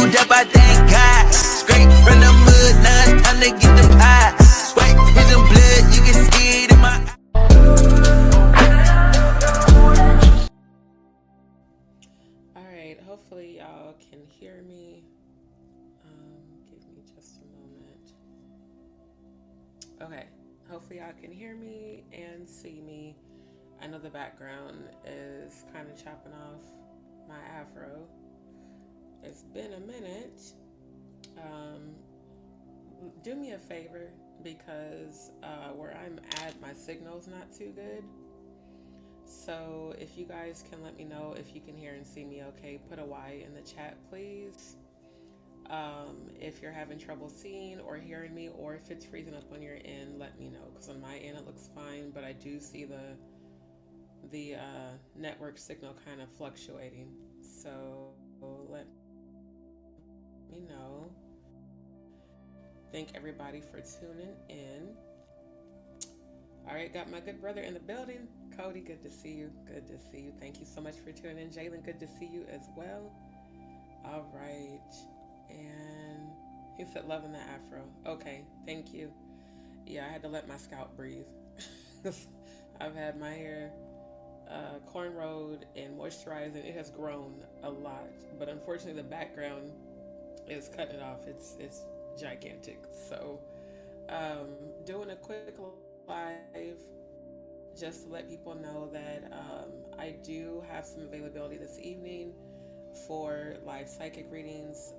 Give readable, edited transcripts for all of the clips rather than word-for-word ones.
hold up, I thank God. Straight from the mud, now it's time to get them high. White prison blood, you can see it in my eye. Alright, hopefully y'all can hear me. Give me just a moment. Okay, hopefully y'all can hear me and see me. I know the background is kind of chopping off my afro. It's been a minute. Do me a favor, because where I'm at, my signal's not too good. So if you guys can let me know if you can hear and see me okay, put a Y in the chat, please. If you're having trouble seeing or hearing me, or if it's freezing up on your end, let me know, because on my end it looks fine, but I do see the network signal kind of fluctuating. So let me know. Thank everybody for tuning in. All right, got my good brother in the building. Cody, good to see you. Good to see you. Thank you so much for tuning in. Jalen, good to see you as well. All right. And he said, loving the afro. Okay, thank you. Yeah, I had to let my scalp breathe. I've had my hair cornrowed and moisturized, and it has grown a lot. But unfortunately, the background is cutting it off. It's gigantic. So, doing a quick live just to let people know that I do have some availability this evening for live psychic readings.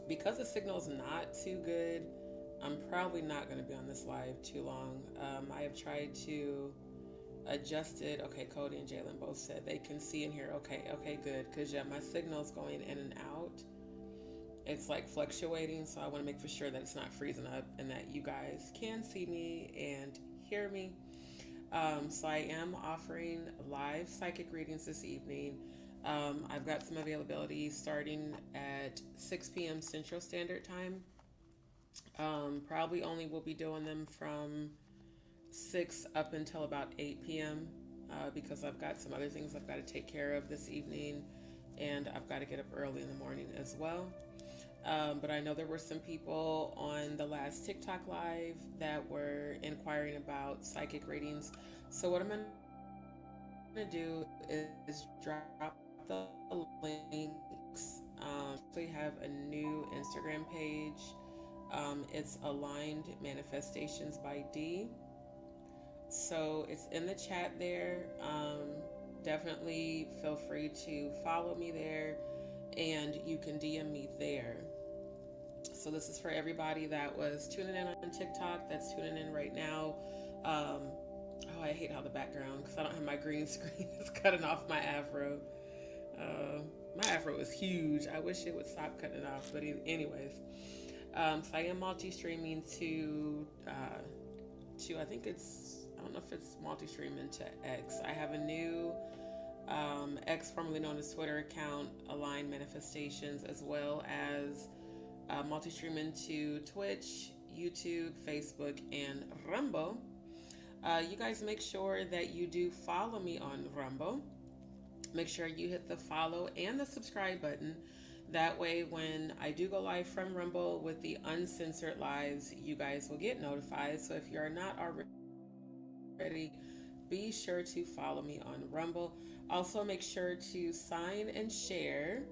Because the signal's not too good, I'm probably not going to be on this live too long. I have tried to adjust it. Okay, Cody and Jalen both said they can see and hear. Okay, good. Because yeah, my signal's going in and out. It's like fluctuating, so I want to make for sure that it's not freezing up and that you guys can see me and hear me. So I am offering live psychic readings this evening. I've got some availability starting at 6 p.m. Central Standard Time. Probably only will be doing them from 6 up until about 8 p.m. Because I've got some other things I've got to take care of this evening, and I've got to get up early in the morning as well. But I know there were some people on the last TikTok live that were inquiring about psychic readings. So what I'm going to do is drop the links. We have a new Instagram page. It's Aligned Manifestations by D. So it's in the chat there. Definitely feel free to follow me there, and you can DM me there. So this is for everybody that was tuning in on TikTok, that's tuning in right now. I hate how the background, because I don't have my green screen, it's cutting off my afro. My afro is huge. I wish it would stop cutting it off, but anyways. So I am multi-streaming to I think I don't know if it's multi-streaming to X. I have a new X, formerly known as Twitter account, Aligned Manifestations, as well as multi-streaming to Twitch, YouTube, Facebook, and Rumble. You guys make sure that you do follow me on Rumble. Make sure you hit the follow and the subscribe button. That way, when I do go live from Rumble with the uncensored lives, you guys will get notified. So if you're not already, be sure to follow me on Rumble. Also, make sure to sign and share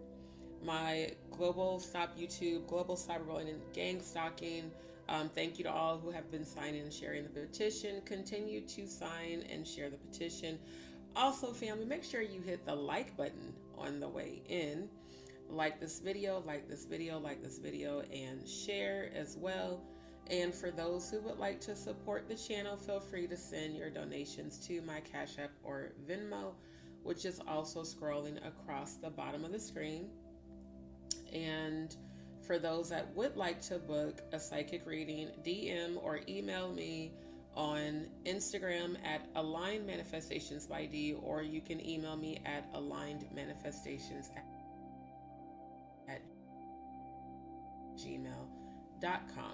my Global Stop YouTube, Global Cyberbullying and Gang Stalking. Thank you to all who have been signing and sharing the petition. Continue to sign and share the petition. Also, family, make sure you hit the like button on the way in. Like this video, like this video, like this video, and share as well. And for those who would like to support the channel, feel free to send your donations to my Cash App or Venmo, which is also scrolling across the bottom of the screen. And for those that would like to book a psychic reading, DM or email me on Instagram at Aligned Manifestations by D, or you can email me at alignedmanifestations at gmail.com.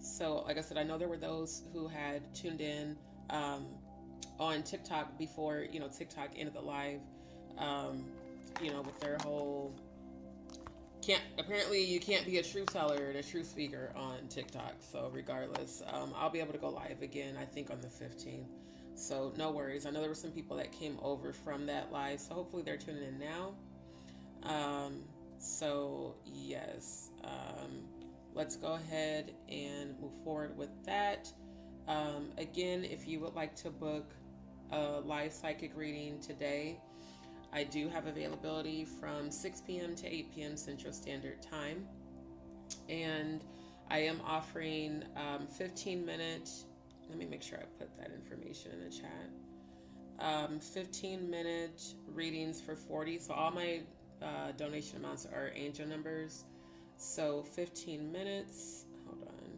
So like I said, I know there were those who had tuned in on TikTok before, TikTok ended the live, with their whole can't apparently you can't be a truth teller and a truth speaker on TikTok. So regardless, I'll be able to go live again. I think on the 15th. So no worries. I know there were some people that came over from that live, so hopefully they're tuning in now. So yes, let's go ahead and move forward with that. Again, if you would like to book a live psychic reading today, I do have availability from 6 p.m. to 8 p.m. Central Standard Time. And I am offering 15-minute, let me make sure I put that information in the chat. 15-minute readings for 40. So all my donation amounts are angel numbers. So 15 minutes. Hold on.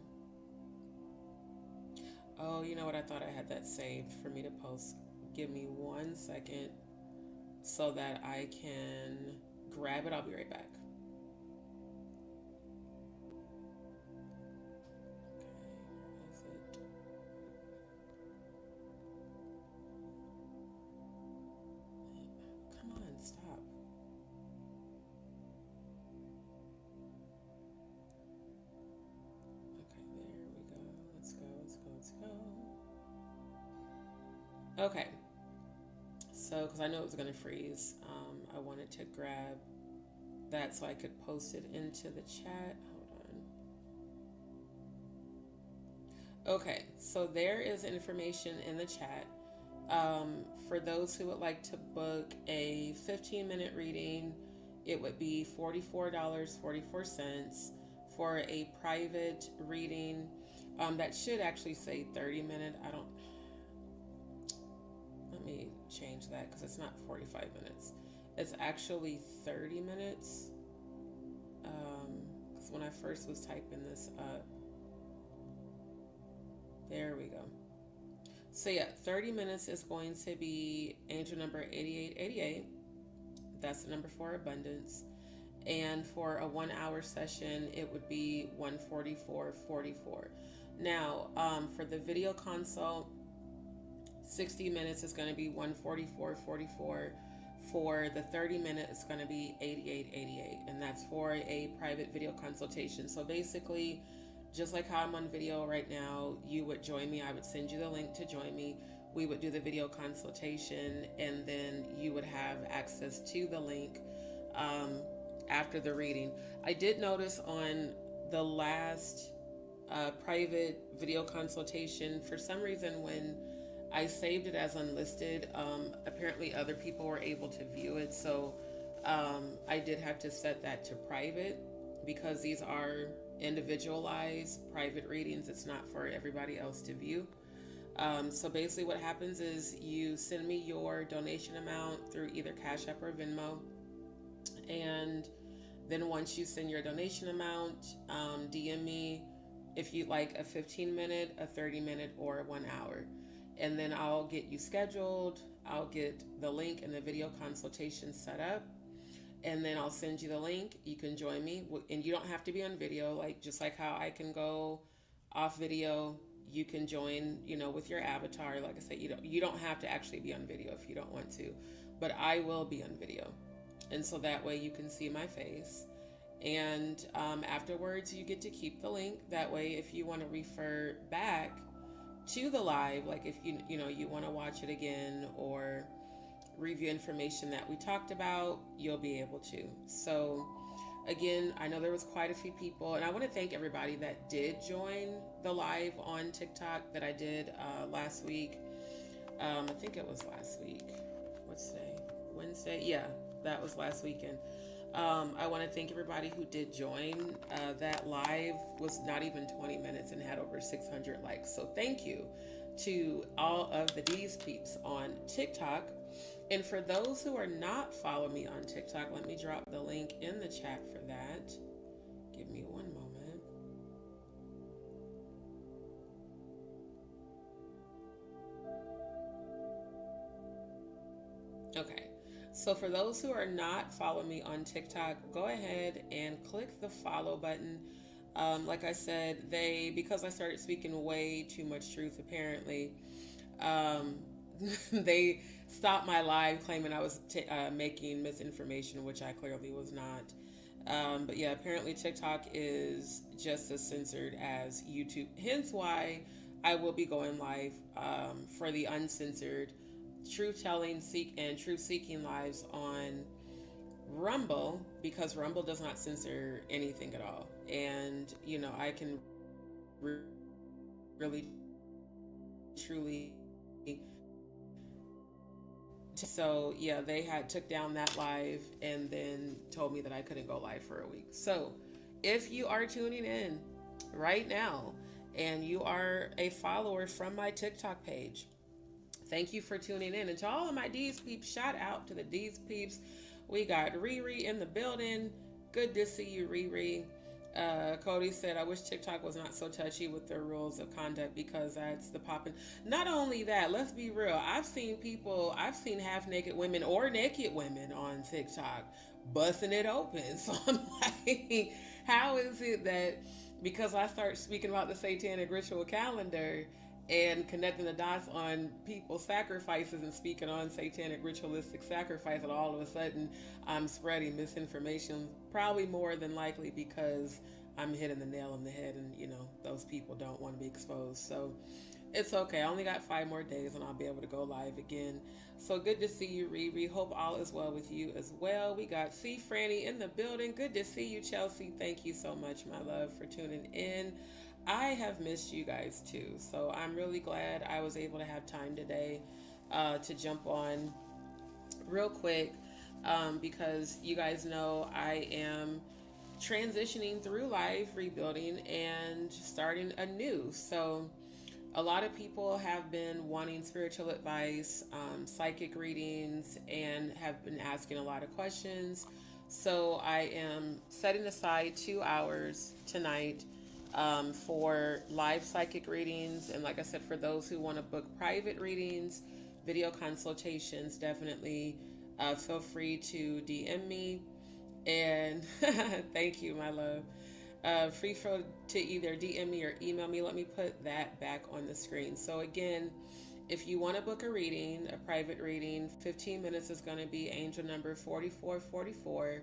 Oh, you know what? I thought I had that saved for me to post. Give me 1 second so that I can grab it. I'll be right back. Okay, so because I know it was going to freeze, I wanted to grab that so I could post it into the chat. Hold on. Okay, so there is information in the chat. For those who would like to book a 15-minute reading, it would be $44.44 for a private reading. That should actually say 30-minute. Let me change that because it's not 45 minutes. It's actually 30 minutes. Because when I first was typing this up, there we go. So yeah, 30 minutes is going to be angel number 8888. That's the number for abundance. And for a 1 hour session, it would be $144.44. Now, for the video consult, 60 minutes is going to be $144.44. For the 30 minute, it's going to be $88.88, and that's for a private video consultation. So basically, just like how I'm on video right now, you would join me. I would send you the link to join me. We would do the video consultation, and then you would have access to the link after the reading. I did notice on the last private video consultation, for some reason, when I saved it as unlisted, apparently other people were able to view it. So I did have to set that to private because these are individualized private readings. It's not for everybody else to view. So basically what happens is you send me your donation amount through either Cash App or Venmo. And then once you send your donation amount, DM me if you'd like a 15-minute, a 30-minute, or a 1 hour. And then I'll get you scheduled. I'll get the link and the video consultation set up. And then I'll send you the link. You can join me. And you don't have to be on video. Just like how I can go off video, you can join, with your avatar. Like I said, you don't have to actually be on video if you don't want to. But I will be on video. And so that way you can see my face. And afterwards, you get to keep the link. That way, if you want to refer back to the live, like if you want to watch it again or review information that we talked about, you'll be able to. So again, I know there was quite a few people, and I want to thank everybody that did join the live on TikTok that I did last week. I think it was last week. What's today? Wednesday? Yeah, that was last weekend. I want to thank everybody who did join. That live was not even 20 minutes and had over 600 likes. So thank you to all of the D's peeps on TikTok. And for those who are not following me on TikTok, let me drop the link in the chat for that. Give me one moment. Okay. So for those who are not following me on TikTok, go ahead and click the follow button. Like I said, because I started speaking way too much truth, apparently, they stopped my live claiming I was making misinformation, which I clearly was not. But yeah, apparently TikTok is just as censored as YouTube. Hence why I will be going live for the uncensored truth telling seek and truth seeking lives on Rumble, because Rumble does not censor anything at all. And I can really truly, so yeah, they had took down that live and then told me that I couldn't go live for a week. So if you are tuning in right now and you are a follower from my TikTok page, thank you for tuning in. And to all of my D's peeps, shout out to the D's peeps. We got Riri in the building. Good to see you, Riri. Cody said, I wish TikTok was not so touchy with their rules of conduct because that's the popping. Not only that, let's be real. I've seen half naked women or naked women on TikTok busting it open. So I'm like, how is it that because I start speaking about the satanic ritual calendar and connecting the dots on people's sacrifices and speaking on satanic ritualistic sacrifice, and all of a sudden I'm spreading misinformation, probably more than likely because I'm hitting the nail on the head, and those people don't want to be exposed. So it's okay. I only got 5 more days and I'll be able to go live again. So good to see you, Riri. Hope all is well with you as well. We got C. Franny in the building. Good to see you, Chelsea. Thank you so much, my love, for tuning in. I have missed you guys too, so I'm really glad I was able to have time today to jump on real quick because you guys know I am transitioning through life, rebuilding, and starting anew. So a lot of people have been wanting spiritual advice, psychic readings, and have been asking a lot of questions. So I am setting aside 2 hours tonight for live psychic readings. And like I said, for those who want to book private readings, video consultations, definitely feel free to DM me. And thank you, my love. Free to either DM me or email me. Let me put that back on the screen. So again, if you want to book a reading, a private reading, 15 minutes is going to be angel number 4444.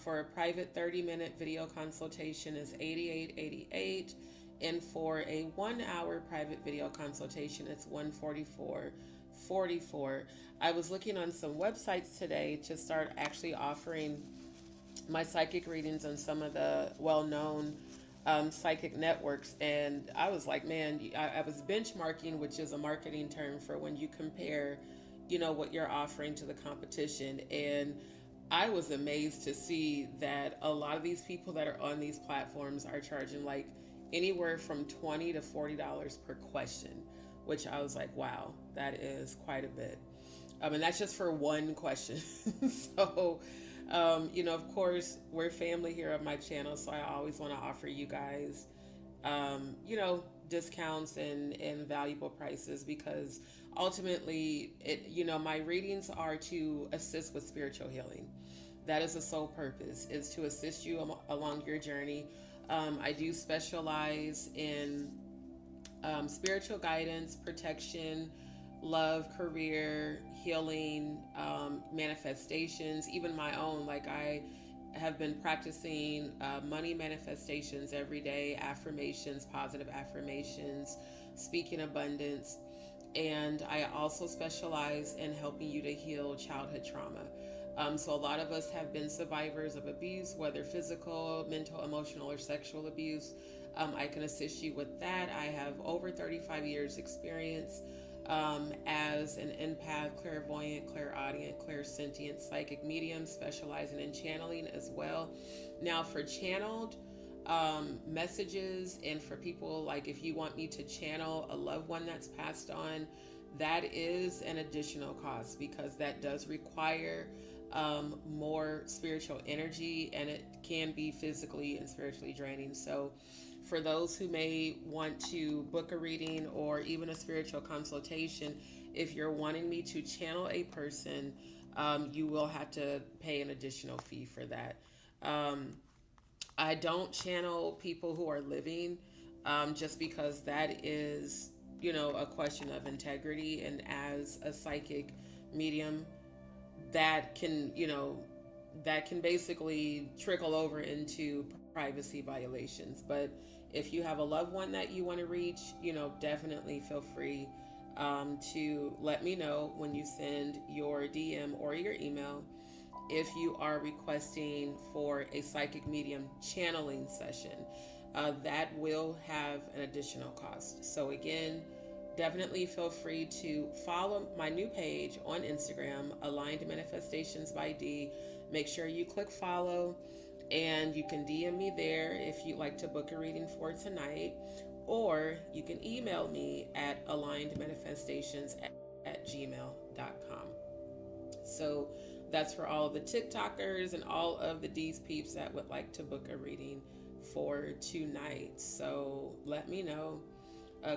For a private 30-minute video consultation is $88.88, and for a 1-hour private video consultation it's $144.44. I was looking on some websites today to start actually offering my psychic readings on some of the well-known psychic networks, and I was like, man, I was benchmarking, which is a marketing term for when you compare, what you're offering to the competition, and I was amazed to see that a lot of these people that are on these platforms are charging like anywhere from $20 to $40 per question, which I was like, wow, that is quite a bit. And that's just for one question. So, of course, we're family here on my channel, so I always want to offer you guys, discounts and valuable prices, because ultimately my readings are to assist with spiritual healing. That is the sole purpose, is to assist you along your journey. I do specialize in spiritual guidance, protection, love, career, healing, manifestations, even my own. Like I have been practicing money manifestations every day, affirmations, positive affirmations, speaking abundance. And I also specialize in helping you to heal childhood trauma. So a lot of us have been survivors of abuse, whether physical, mental, emotional, or sexual abuse. I can assist you with that. I have over 35 years experience as an empath, clairvoyant, clairaudient, clairsentient, psychic medium, specializing in channeling as well. Now for channeled messages, and for people, like if you want me to channel a loved one that's passed on, that is an additional cost, because that does require more spiritual energy, and it can be physically and spiritually draining. So for those who may want to book a reading or even a spiritual consultation, if you're wanting me to channel a person, you will have to pay an additional fee for that. I don't channel people who are living, just because that is, a question of integrity. And as a psychic medium, that can, that can basically trickle over into privacy violations. But if you have a loved one that you want to reach, definitely feel free to let me know when you send your DM or your email if you are requesting for a psychic medium channeling session. That will have an additional cost. So, again, definitely feel free to follow my new page on Instagram, Aligned Manifestations by D. Make sure you click follow, and you can DM me there if you'd like to book a reading for tonight, or you can email me at alignedmanifestations at gmail.com. So that's for all of the TikTokers and all of the D's peeps that would like to book a reading for tonight. So let me know.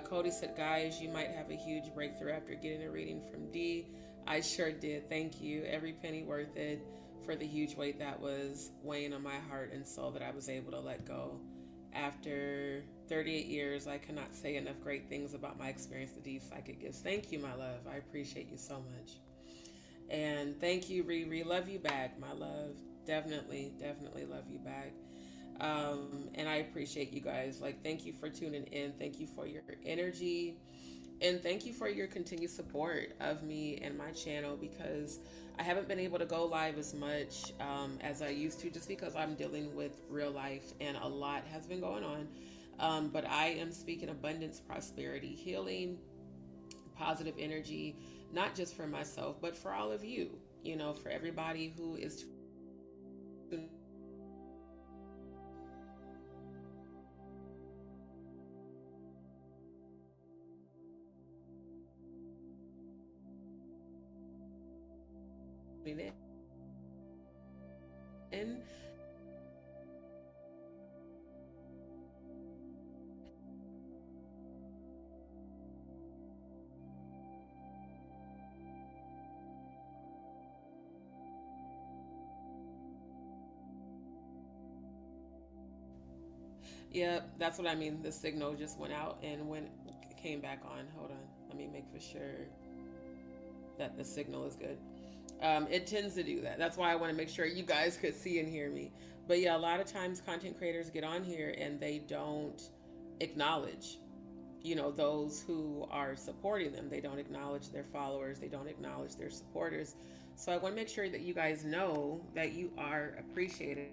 Cody said, guys, you might have a huge breakthrough after getting a reading from D. I sure did. Thank you. Every penny worth it for the huge weight that was weighing on my heart and soul that I was able to let go. After 38 years, I cannot say enough great things about my experience with these psychic gifts. Thank you, my love. I appreciate you so much. And thank you, Riri. Love you back, my love. Definitely love you back. And I appreciate you guys. Thank you for tuning in. Thank you for your energy. And thank you for your continued support of me and my channel, because I haven't been able to go live as much as I used to, just because I'm dealing with real life and a lot has been going on. But I am speaking abundance, prosperity, healing, positive energy, not just for myself, but for all of you, for everybody who is in. Yep, that's what I mean. The signal just went out and came back on. Hold on. Let me make for sure that the signal is good. It tends to do that. That's why I want to make sure you guys could see and hear me. But yeah, a lot of times content creators get on here and they don't acknowledge, those who are supporting them. They don't acknowledge their followers. They don't acknowledge their supporters. So I want to make sure that you guys know that you are appreciated.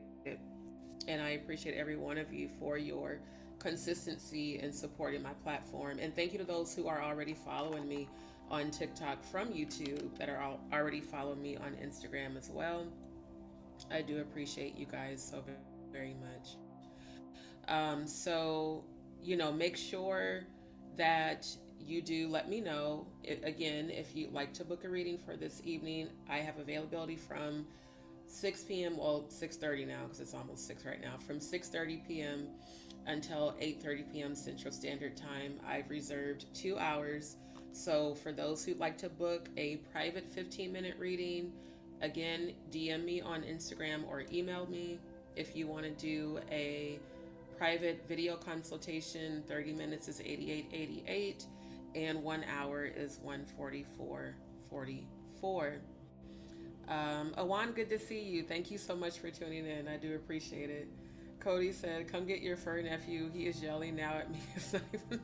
And I appreciate every one of you for your consistency in supporting my platform. And thank you to those who are already following me on TikTok from YouTube, that are already following me on Instagram as well. I do appreciate you guys so very much. So, make sure that you do let me know. Again, if you'd like to book a reading for this evening, I have availability from 6 p.m. Well, 6:30 now, because it's almost 6 right now. From 6:30 p.m. until 8:30 p.m. Central Standard Time, I've reserved 2 hours. So for those who'd like to book a private 15-minute reading, again, DM me on Instagram or email me. If you want to do a private video consultation, 30 minutes is $88.88, and 1 hour is $144.44. Awan, good to see you. Thank you so much for tuning in. I do appreciate it. Cody said, come get your fur nephew. He is yelling now at me. It's not even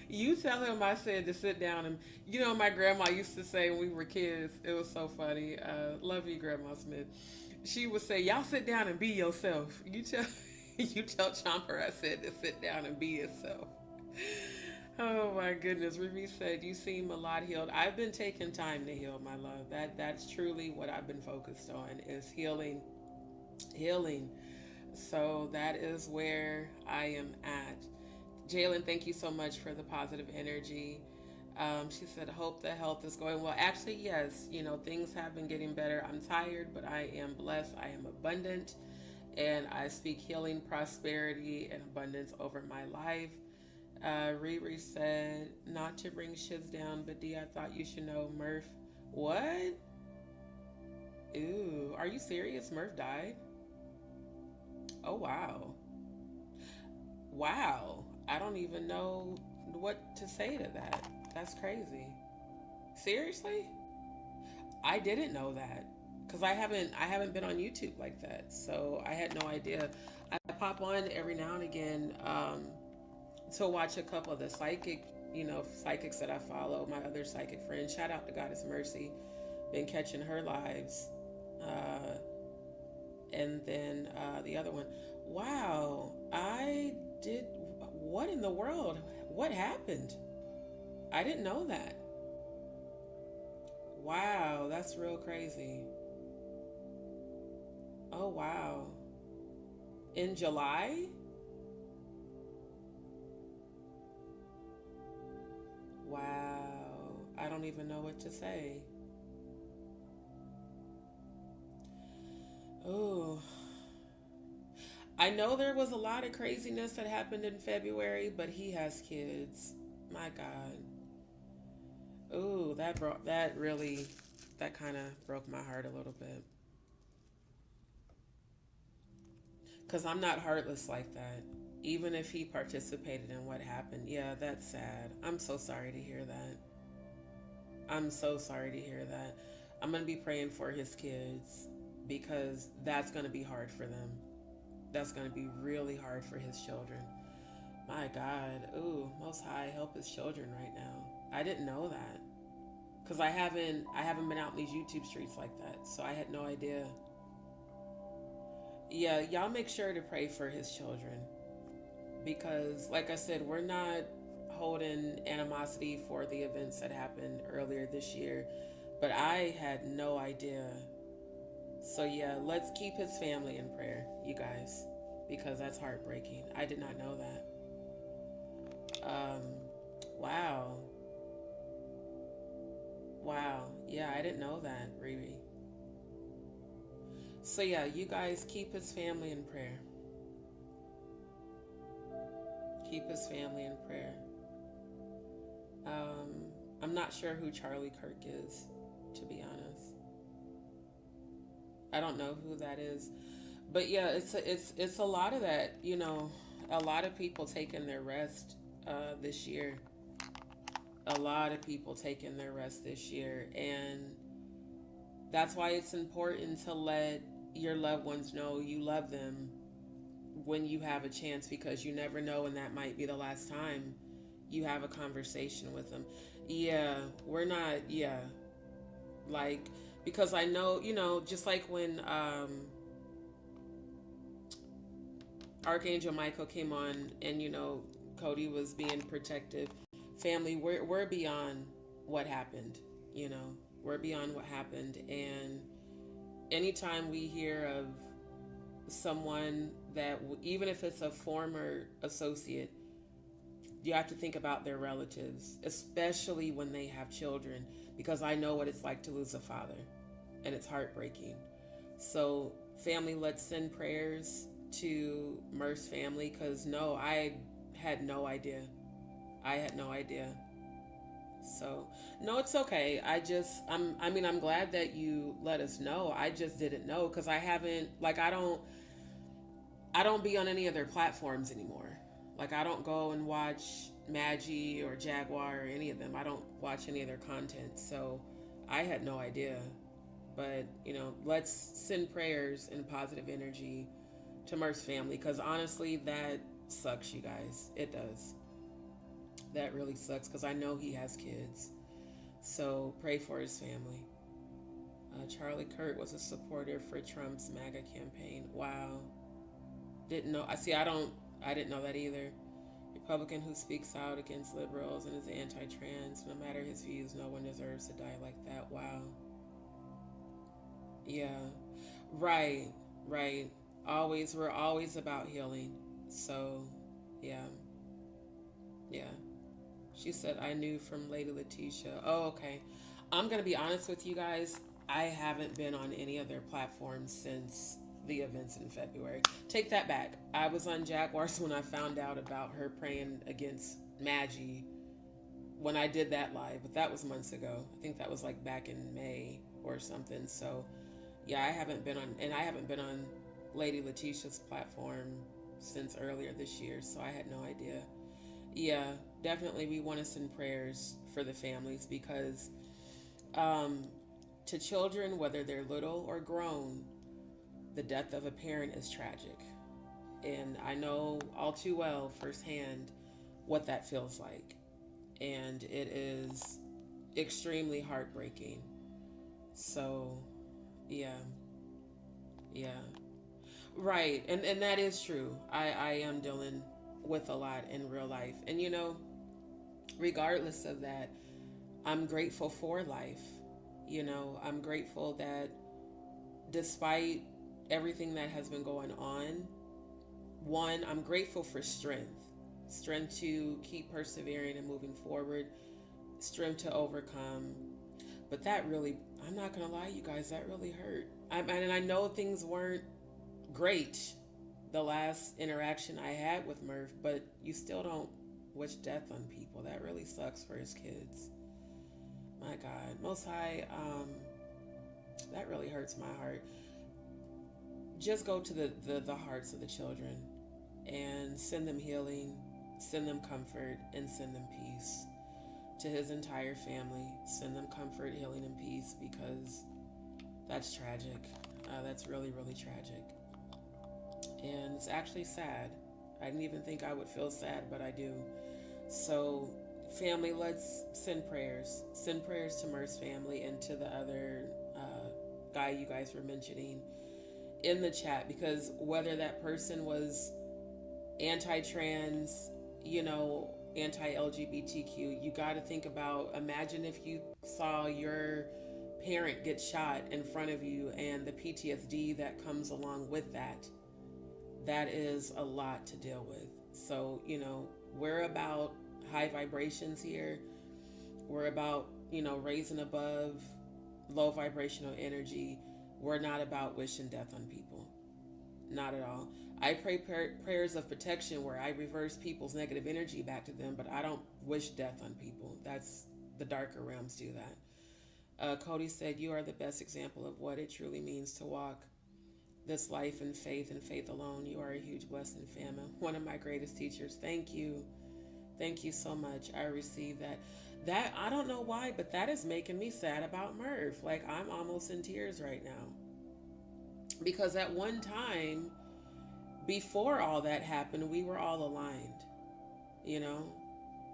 You tell him I said to sit down. And my grandma used to say when we were kids, it was so funny. Love you, Grandma Smith. She would say, y'all sit down and be yourself. You tell Chomper I said to sit down and be yourself. Oh my goodness. Ruby said, you seem a lot healed. I've been taking time to heal, my love. That's truly what I've been focused on, is healing. So that is where I am at. Jalen, thank you so much for the positive energy. She said, hope the health is going well. Actually, yes, things have been getting better. I'm tired, but I am blessed. I am abundant, and I speak healing, prosperity, and abundance over my life. Riri said, not to bring shiz down, but D, I thought you should know Murph. What? Ooh, are you serious? Murph died? Oh, wow. Wow. I don't even know what to say to that. That's crazy. Seriously? I didn't know that. because I haven't been on YouTube like that, so I had no idea. I pop on every now and again to watch a couple of the psychics that I follow. My other psychic friends. Shout out to Goddess Mercy, been catching her lives, and then the other one. Wow, I did. What in the world? What happened? I didn't know that. Wow, that's real crazy. Oh, wow. In July? Wow. I don't even know what to say. Oh, I know there was a lot of craziness that happened in February, but he has kids. My God. Oh, that kind of broke my heart a little bit. Because I'm not heartless like that. Even if he participated in what happened, yeah, that's sad. I'm so sorry to hear that. I'm so sorry to hear that. I'm going to be praying for his kids because that's going to be hard for them. That's going to be really hard for his children. My God. Ooh, Most High, help his children right now. I didn't know that because I haven't been out in these YouTube streets like that, so I had no idea. Yeah, y'all make sure to pray for his children because, like I said, we're not holding animosity for the events that happened earlier this year, but I had no idea. So yeah, let's keep his family in prayer, you guys, because that's heartbreaking. I did not know that. Wow. Wow. Yeah, I didn't know that, Riri. So yeah, you guys keep his family in prayer. Keep his family in prayer. I'm not sure who Charlie Kirk is, to be honest. I don't know who that is, but yeah, it's a lot of that. A lot of people taking their rest this year. A lot of people taking their rest this year, and that's why it's important to let your loved ones know you love them when you have a chance, because you never know, and that might be the last time you have a conversation with them. Yeah, we're not. Yeah, like, because I know, just like when Archangel Michael came on, and Cody was being protective. Family, we're beyond what happened. We're beyond what happened, and anytime we hear of someone that, even if it's a former associate, you have to think about their relatives, especially when they have children, because I know what it's like to lose a father, and it's heartbreaking. So, family, let's send prayers to Murph's family, because no, I had no idea. I had no idea. So, no, it's okay. I'm glad that you let us know. I just didn't know because I don't be on any of their platforms anymore. Like, I don't go and watch Maggie or Jaguar or any of them. I don't watch any of their content. So, I had no idea. But, let's send prayers and positive energy to Murph's family, because honestly, that sucks, you guys. It does. That really sucks, because I know he has kids. So pray for his family. Charlie Kirk was a supporter for Trump's MAGA campaign. Wow. Didn't know. I didn't know that either. Republican who speaks out against liberals and is anti-trans. No matter his views, no one deserves to die like that. Wow. Yeah. Right. We're always about healing. So, yeah. Yeah. She said, I knew from Lady Letitia. Oh, okay. I'm going to be honest with you guys. I haven't been on any of their platforms since the events in February. Take that back. I was on Jaguars when I found out about her praying against Maggie when I did that live, but that was months ago. I think that was like back in May or something. So, yeah, I haven't been on Lady Letitia's platform since earlier this year, so I had no idea. Yeah, definitely we want to send prayers for the families, because To children, whether they're little or grown, the death of a parent is tragic. And I know all too well firsthand what that feels like. And it is extremely heartbreaking. So, yeah. Yeah. Right. And that is true. I am dealing with a lot in real life. And regardless of that, I'm grateful for life. I'm grateful that despite everything that has been going on, one, I'm grateful for strength to keep persevering and moving forward, strength to overcome. But that really, I'm not going to lie, you guys, that really hurt. And I know things weren't great the last interaction I had with Murph, but you still don't wish death on people. That really sucks for his kids. My God, Most High, that really hurts my heart. Just go to the hearts of the children and send them healing, send them comfort, and send them peace. To his entire family, send them comfort, healing, and peace, because that's tragic. That's really, really tragic. And it's actually sad. I didn't even think I would feel sad, but I do. So, family, let's send prayers. Send prayers to Murph's family and to the other guy you guys were mentioning in the chat, because whether that person was anti-trans, anti-LGBTQ, you got to think about, imagine if you saw your parent get shot in front of you and the PTSD that comes along with that. That is a lot to deal with. So, we're about high vibrations here. We're about, raising above low vibrational energy. We're not about wishing death on people. Not at all. I pray prayers of protection where I reverse people's negative energy back to them, but I don't wish death on people. That's the darker realms do that. Cody said, "You are the best example of what it truly means to walk this life in faith and faith alone. You are a huge blessing, fama. One of my greatest teachers." Thank you. Thank you so much. I received that. That, I don't know why, but that is making me sad about Murph. Like, I'm almost in tears right now. Because at one time, before all that happened, we were all aligned.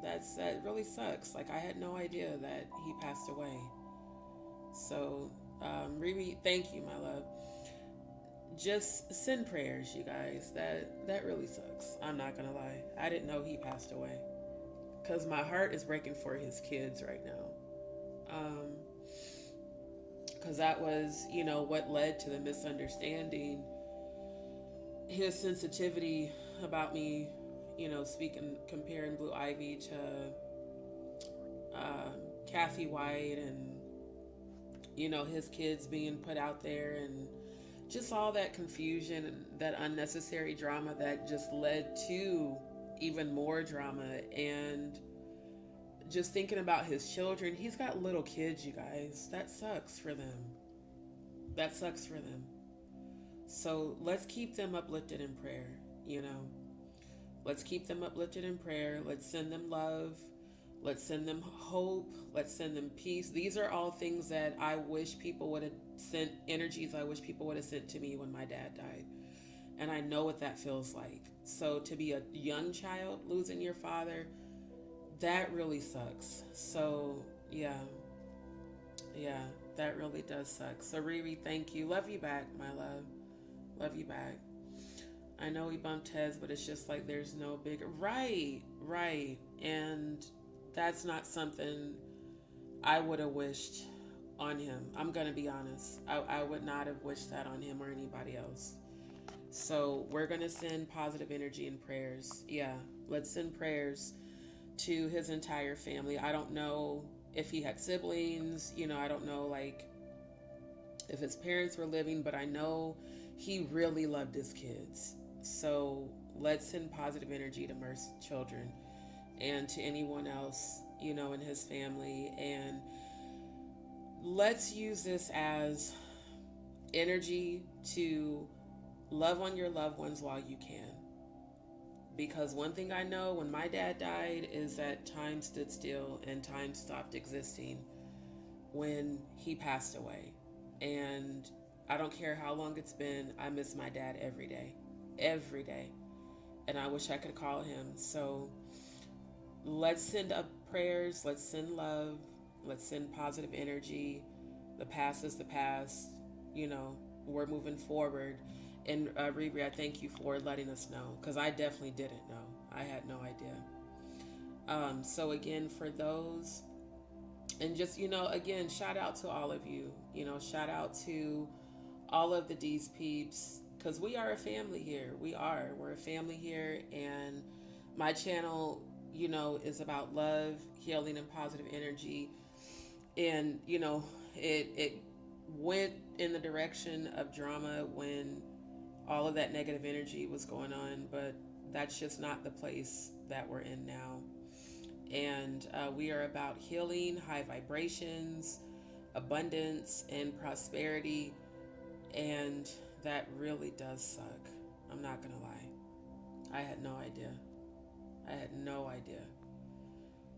That really sucks. Like, I had no idea that he passed away. So, Riri, thank you, my love. Just send prayers, you guys. That really sucks. I'm not gonna lie. I didn't know he passed away, because my heart is breaking for his kids right now. Because that was, what led to the misunderstanding. His sensitivity about me, comparing Blue Ivy to Kathy White, and his kids being put out there, and just all that confusion and that unnecessary drama that just led to even more drama. And just thinking about his children, he's got little kids, you guys. That sucks for them. That sucks for them. So let's keep them uplifted in prayer, Let's keep them uplifted in prayer. Let's send them love. Let's send them hope. Let's send them peace. These are all things that I wish people would have sent, energies I wish people would have sent to me when my dad died. And I know what that feels like. So to be a young child losing your father, that really sucks. So yeah, that really does suck. So Riri, thank you. Love you back, my love. Love you back. I know we bumped heads, but it's just like there's no bigger. Right. And that's not something I would have wished on him. I'm going to be honest. I would not have wished that on him or anybody else. So we're going to send positive energy and prayers. Yeah, let's send prayers to his entire family. I don't know if he had siblings. I don't know, if his parents were living, but I know he really loved his kids. So let's send positive energy to Murph's children and to anyone else, in his family. And let's use this as energy to love on your loved ones while you can. Because one thing I know, when my dad died, is that time stood still and time stopped existing. when he passed away. And I don't care how long it's been, I miss my dad every day. Every day. And I wish I could call him. So let's send up prayers, let's send love, let's send positive energy. The past is the past. We're moving forward. And Riri, I thank you for letting us know, because I definitely didn't know. I had no idea. So again, for those, and just, again, shout out to all of you. Shout out to all of the D's peeps, because we are a family here. We're a family here. And my channel, is about love, healing, and positive energy. And, it went in the direction of drama when all of that negative energy was going on, but that's just not the place that we're in now. And we are about healing, high vibrations, abundance, and prosperity. And that really does suck. I'm not gonna lie. I had no idea.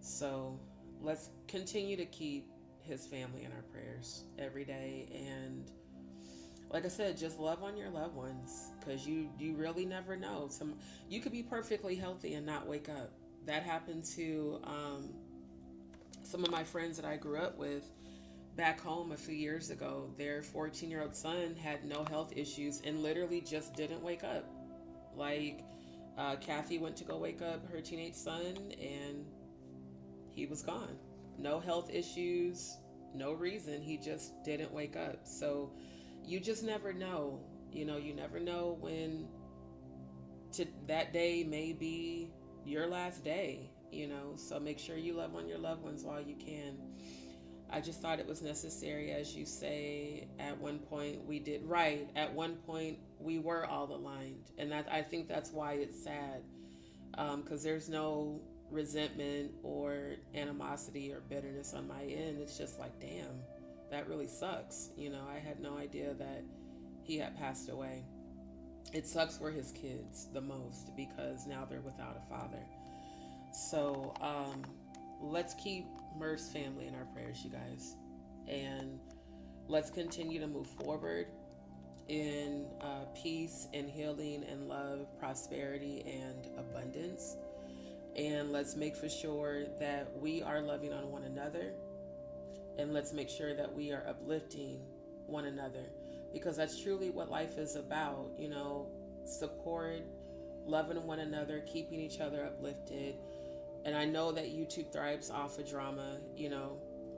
So let's continue to keep his family in our prayers every day. And like I said, just love on your loved ones, because you really never know. You could be perfectly healthy and not wake up. That happened to some of my friends that I grew up with back home a few years ago. Their 14-year-old son had no health issues and literally just didn't wake up. Like, Kathy went to go wake up her teenage son and he was gone. No health issues, no reason. He just didn't wake up. So you just never know. You never know when that day may be your last day, so make sure you love on your loved ones while you can. I just thought it was necessary, as you say, at one point we did right. At one point we were all aligned, and I think that's why it's sad, because there's no resentment or animosity or bitterness on my end. It's just like, damn, that really sucks. I had no idea that he had passed away. It sucks for his kids the most, because now they're without a father. So let's keep Murph's family in our prayers, you guys. And let's continue to move forward in peace and healing and love, prosperity and abundance. And let's make for sure that we are loving on one another. And let's make sure that we are uplifting one another, because that's truly what life is about. Support, loving one another, keeping each other uplifted. And I know that YouTube thrives off of drama,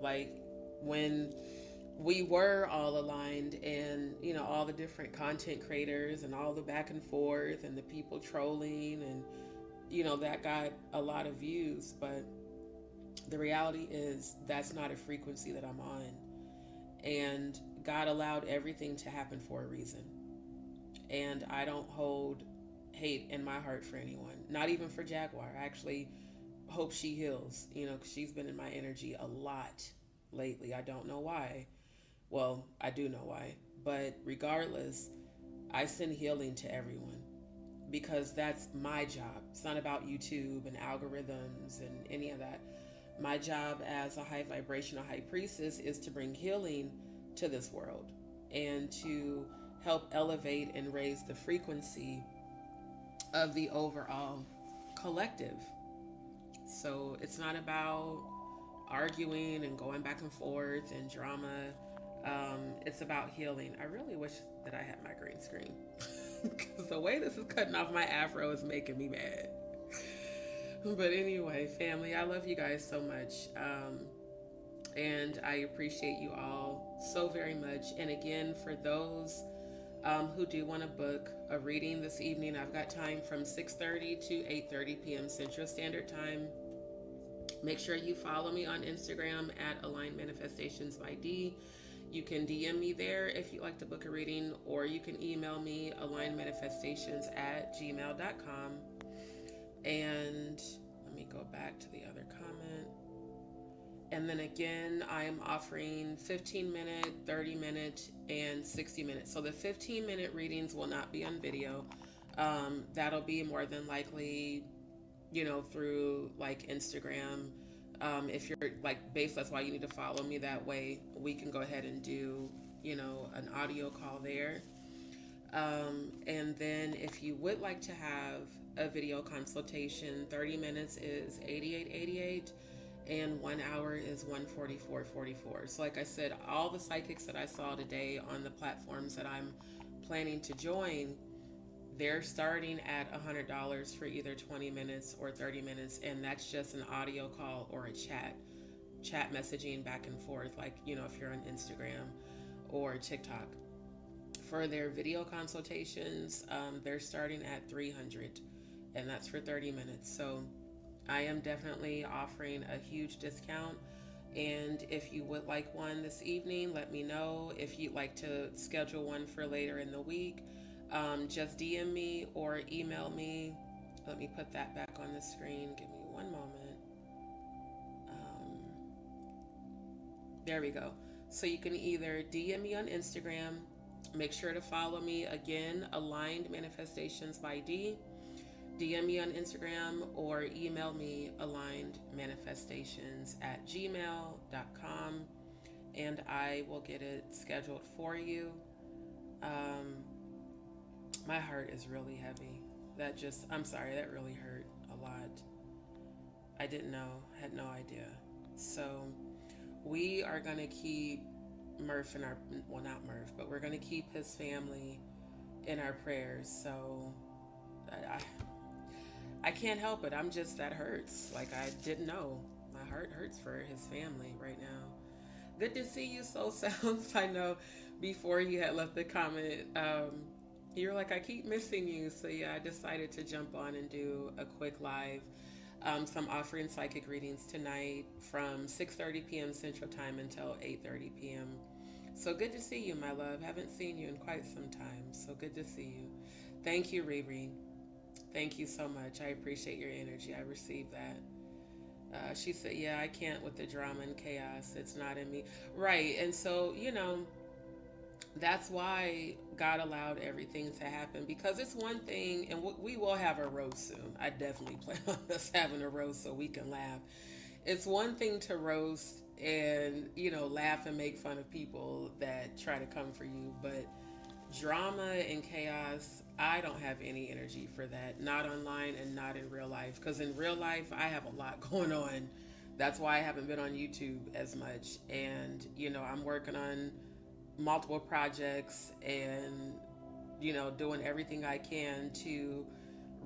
like when we were all aligned, and all the different content creators and all the back and forth and the people trolling, and that got a lot of views. But the reality is that's not a frequency that I'm on. And God allowed everything to happen for a reason. And I don't hold hate in my heart for anyone, not even for Jaguar. I actually hope she heals, because she's been in my energy a lot lately. I don't know why. Well, I do know why. But regardless, I send healing to everyone, because that's my job. It's not about YouTube and algorithms and any of that. My job as a high vibrational high priestess is to bring healing to this world and to help elevate and raise the frequency of the overall collective. So it's not about arguing and going back and forth and drama. It's about healing. I really wish that I had my green screen, because the way this is cutting off my afro is making me mad. But anyway, family, I love you guys so much. And I appreciate you all so very much. And again, for those who do want to book a reading this evening, I've got time from 6:30 to 8:30 p.m. Central Standard Time. Make sure you follow me on Instagram at Aligned Manifestations by D. You can DM me there if you'd like to book a reading, or you can email me alignedmanifestations@gmail.com. And let me go back to the other comment. And then again, I am offering 15-minute, 30-minute, and 60-minute. So the 15-minute readings will not be on video. That'll be more than likely, through like Instagram, If you're like based, that's why you need to follow me. That way we can go ahead and do, an audio call there. And then if you would like to have a video consultation, 30 minutes is 88.88 and 1 hour is 144.44. So like I said, all the psychics that I saw today on the platforms that I'm planning to join, they're starting at $100 for either 20 minutes or 30 minutes, and that's just an audio call or a chat messaging back and forth, like, if you're on Instagram or TikTok. For their video consultations, they're starting at $300, and that's for 30 minutes. So I am definitely offering a huge discount. And if you would like one this evening, let me know. If you'd like to schedule one for later in the week, just DM me or email me. Let me put that back on the screen. Give me one moment. There we go. So you can either DM me on Instagram. Make sure to follow me again, Aligned Manifestations by D. DM me on Instagram or email me alignedmanifestations@gmail.com, and I will get it scheduled for you. My heart is really heavy. I'm sorry, that really hurt a lot. I didn't know, had no idea. So we are going to keep Murph in not Murph, but we're going to keep his family in our prayers. So I can't help it. That hurts. Like, I didn't know. My heart hurts for his family right now. Good to see you, Soul Sounds. I know before you had left the comment, you're like, I keep missing you. So yeah, I decided to jump on and do a quick live. So I'm offering psychic readings tonight from 6:30 p.m. Central Time until 8:30 p.m. So good to see you, my love. Haven't seen you in quite some time. So good to see you. Thank you, Riri. Thank you so much. I appreciate your energy. I received that. She said, yeah, I can't with the drama and chaos. It's not in me. Right. And so, that's why God allowed everything to happen, because it's one thing, and we will have a roast soon. I definitely plan on us having a roast so we can laugh. It's one thing to roast and, laugh and make fun of people that try to come for you, but drama and chaos, I don't have any energy for that. Not online and not in real life, because in real life, I have a lot going on. That's why I haven't been on YouTube as much. And, I'm working on multiple projects and doing everything I can to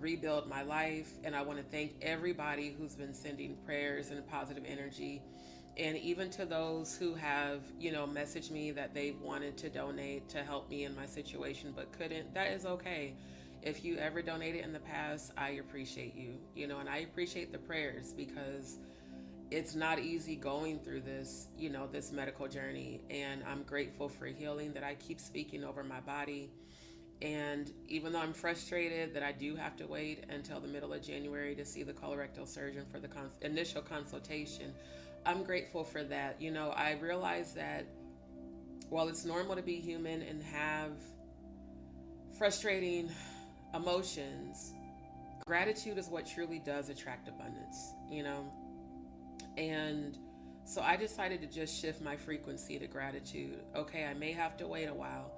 rebuild my life. And I want to thank everybody who's been sending prayers and positive energy, and even to those who have messaged me that they wanted to donate to help me in my situation but couldn't. That is okay. If you ever donated in the past, I appreciate you, and I appreciate the prayers, because it's not easy going through this, this medical journey. And I'm grateful for healing that I keep speaking over my body. And even though I'm frustrated that I do have to wait until the middle of January to see the colorectal surgeon for the initial consultation, I'm grateful for that. I realize that while it's normal to be human and have frustrating emotions, gratitude is what truly does attract abundance, And so I decided to just shift my frequency to gratitude. Okay, I may have to wait a while,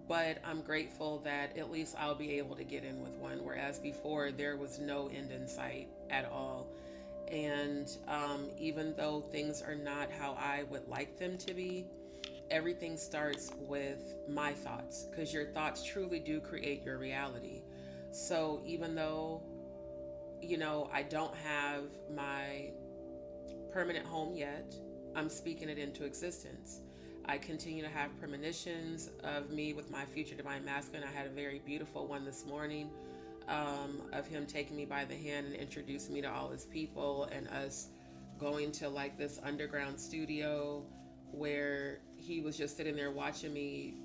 but I'm grateful that at least I'll be able to get in with one, whereas before there was no end in sight at all. And even though things are not how I would like them to be, everything starts with my thoughts, because your thoughts truly do create your reality. So even though, I don't have my permanent home yet, I'm speaking it into existence. I continue to have premonitions of me with my future divine masculine. I had a very beautiful one this morning, of him taking me by the hand and introducing me to all his people, and us going to like this underground studio where he was just sitting there watching me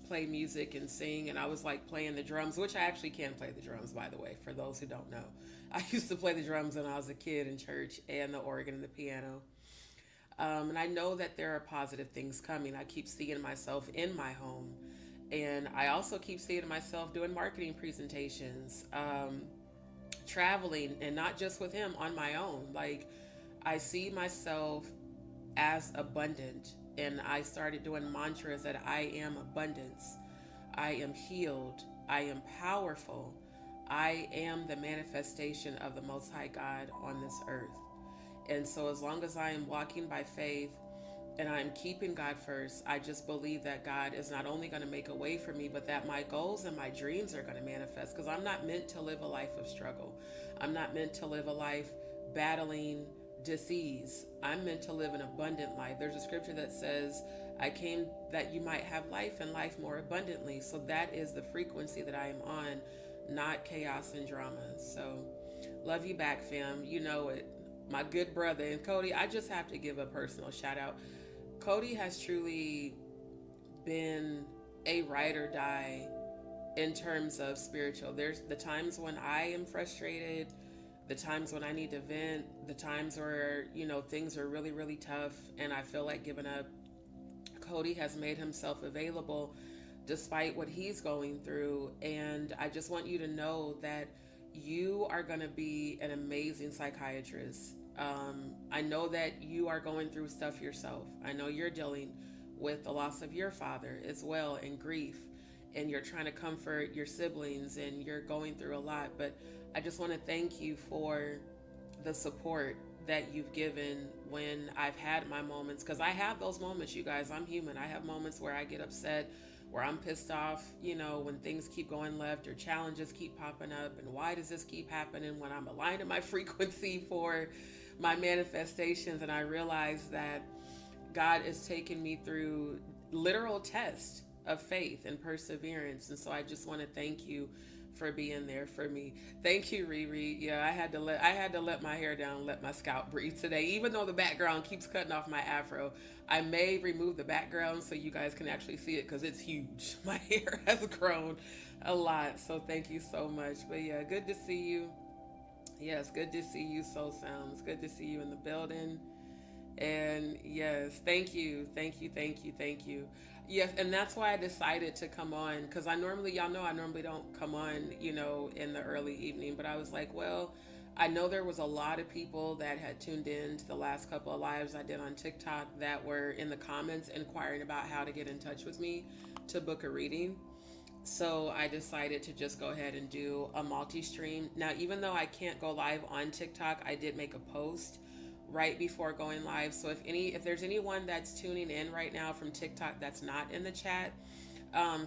play music and sing, and I was like playing the drums, which I actually can play the drums, by the way, for those who don't know. I used to play the drums when I was a kid in church, and the organ and the piano. And I know that there are positive things coming. I keep seeing myself in my home, and I also keep seeing myself doing marketing presentations, traveling, and not just with him, on my own. Like, I see myself as abundant, and I started doing mantras that I am abundance, I am healed, I am powerful, I am the manifestation of the Most High God on this earth. And so, as long as I am walking by faith and I'm keeping God first, I just believe that God is not only going to make a way for me, but that my goals and my dreams are going to manifest. Because I'm not meant to live a life of struggle. I'm not meant to live a life battling disease. I'm meant to live an abundant life. There's a scripture that says, I came that you might have life and life more abundantly. So that is the frequency that I am on, not chaos and drama. So love you back, fam. You know it. My good brother. And Cody, I just have to give a personal shout out. Cody has truly been a ride or die in terms of spiritual. There's the times when I am frustrated, the times when I need to vent, the times where, things are really, really tough and I feel like giving up. Cody has made himself available despite what he's going through. And I just want you to know that you are going to be an amazing psychiatrist. I know that you are going through stuff yourself. I know you're dealing with the loss of your father as well, and grief, and you're trying to comfort your siblings, and you're going through a lot. But I just want to thank you for the support that you've given when I've had my moments, because I have those moments, you guys. I'm human. I have moments where I get upset, where I'm pissed off, when things keep going left or challenges keep popping up, and why does this keep happening when I'm aligned to my frequency for my manifestations. And I realize that God is taking me through literal tests of faith and perseverance. And so I just want to thank you for being there for me. Thank you, Riri. Yeah, I had to let my hair down, let my scalp breathe today. Even though the background keeps cutting off my afro, I may remove the background so you guys can actually see it, because it's huge. My hair has grown a lot. So thank you so much. But yeah, good to see you. Yes, good to see you, Soul Sounds. Good to see you in the building. And yes, thank you. Yes, and that's why I decided to come on, because I normally don't come on, in the early evening. But I was like, well, I know there was a lot of people that had tuned in to the last couple of lives I did on TikTok that were in the comments inquiring about how to get in touch with me to book a reading. So I decided to just go ahead and do a multi-stream. Now, even though I can't go live on TikTok, I did make a post right before going live. So if there's anyone that's tuning in right now from TikTok that's not in the chat,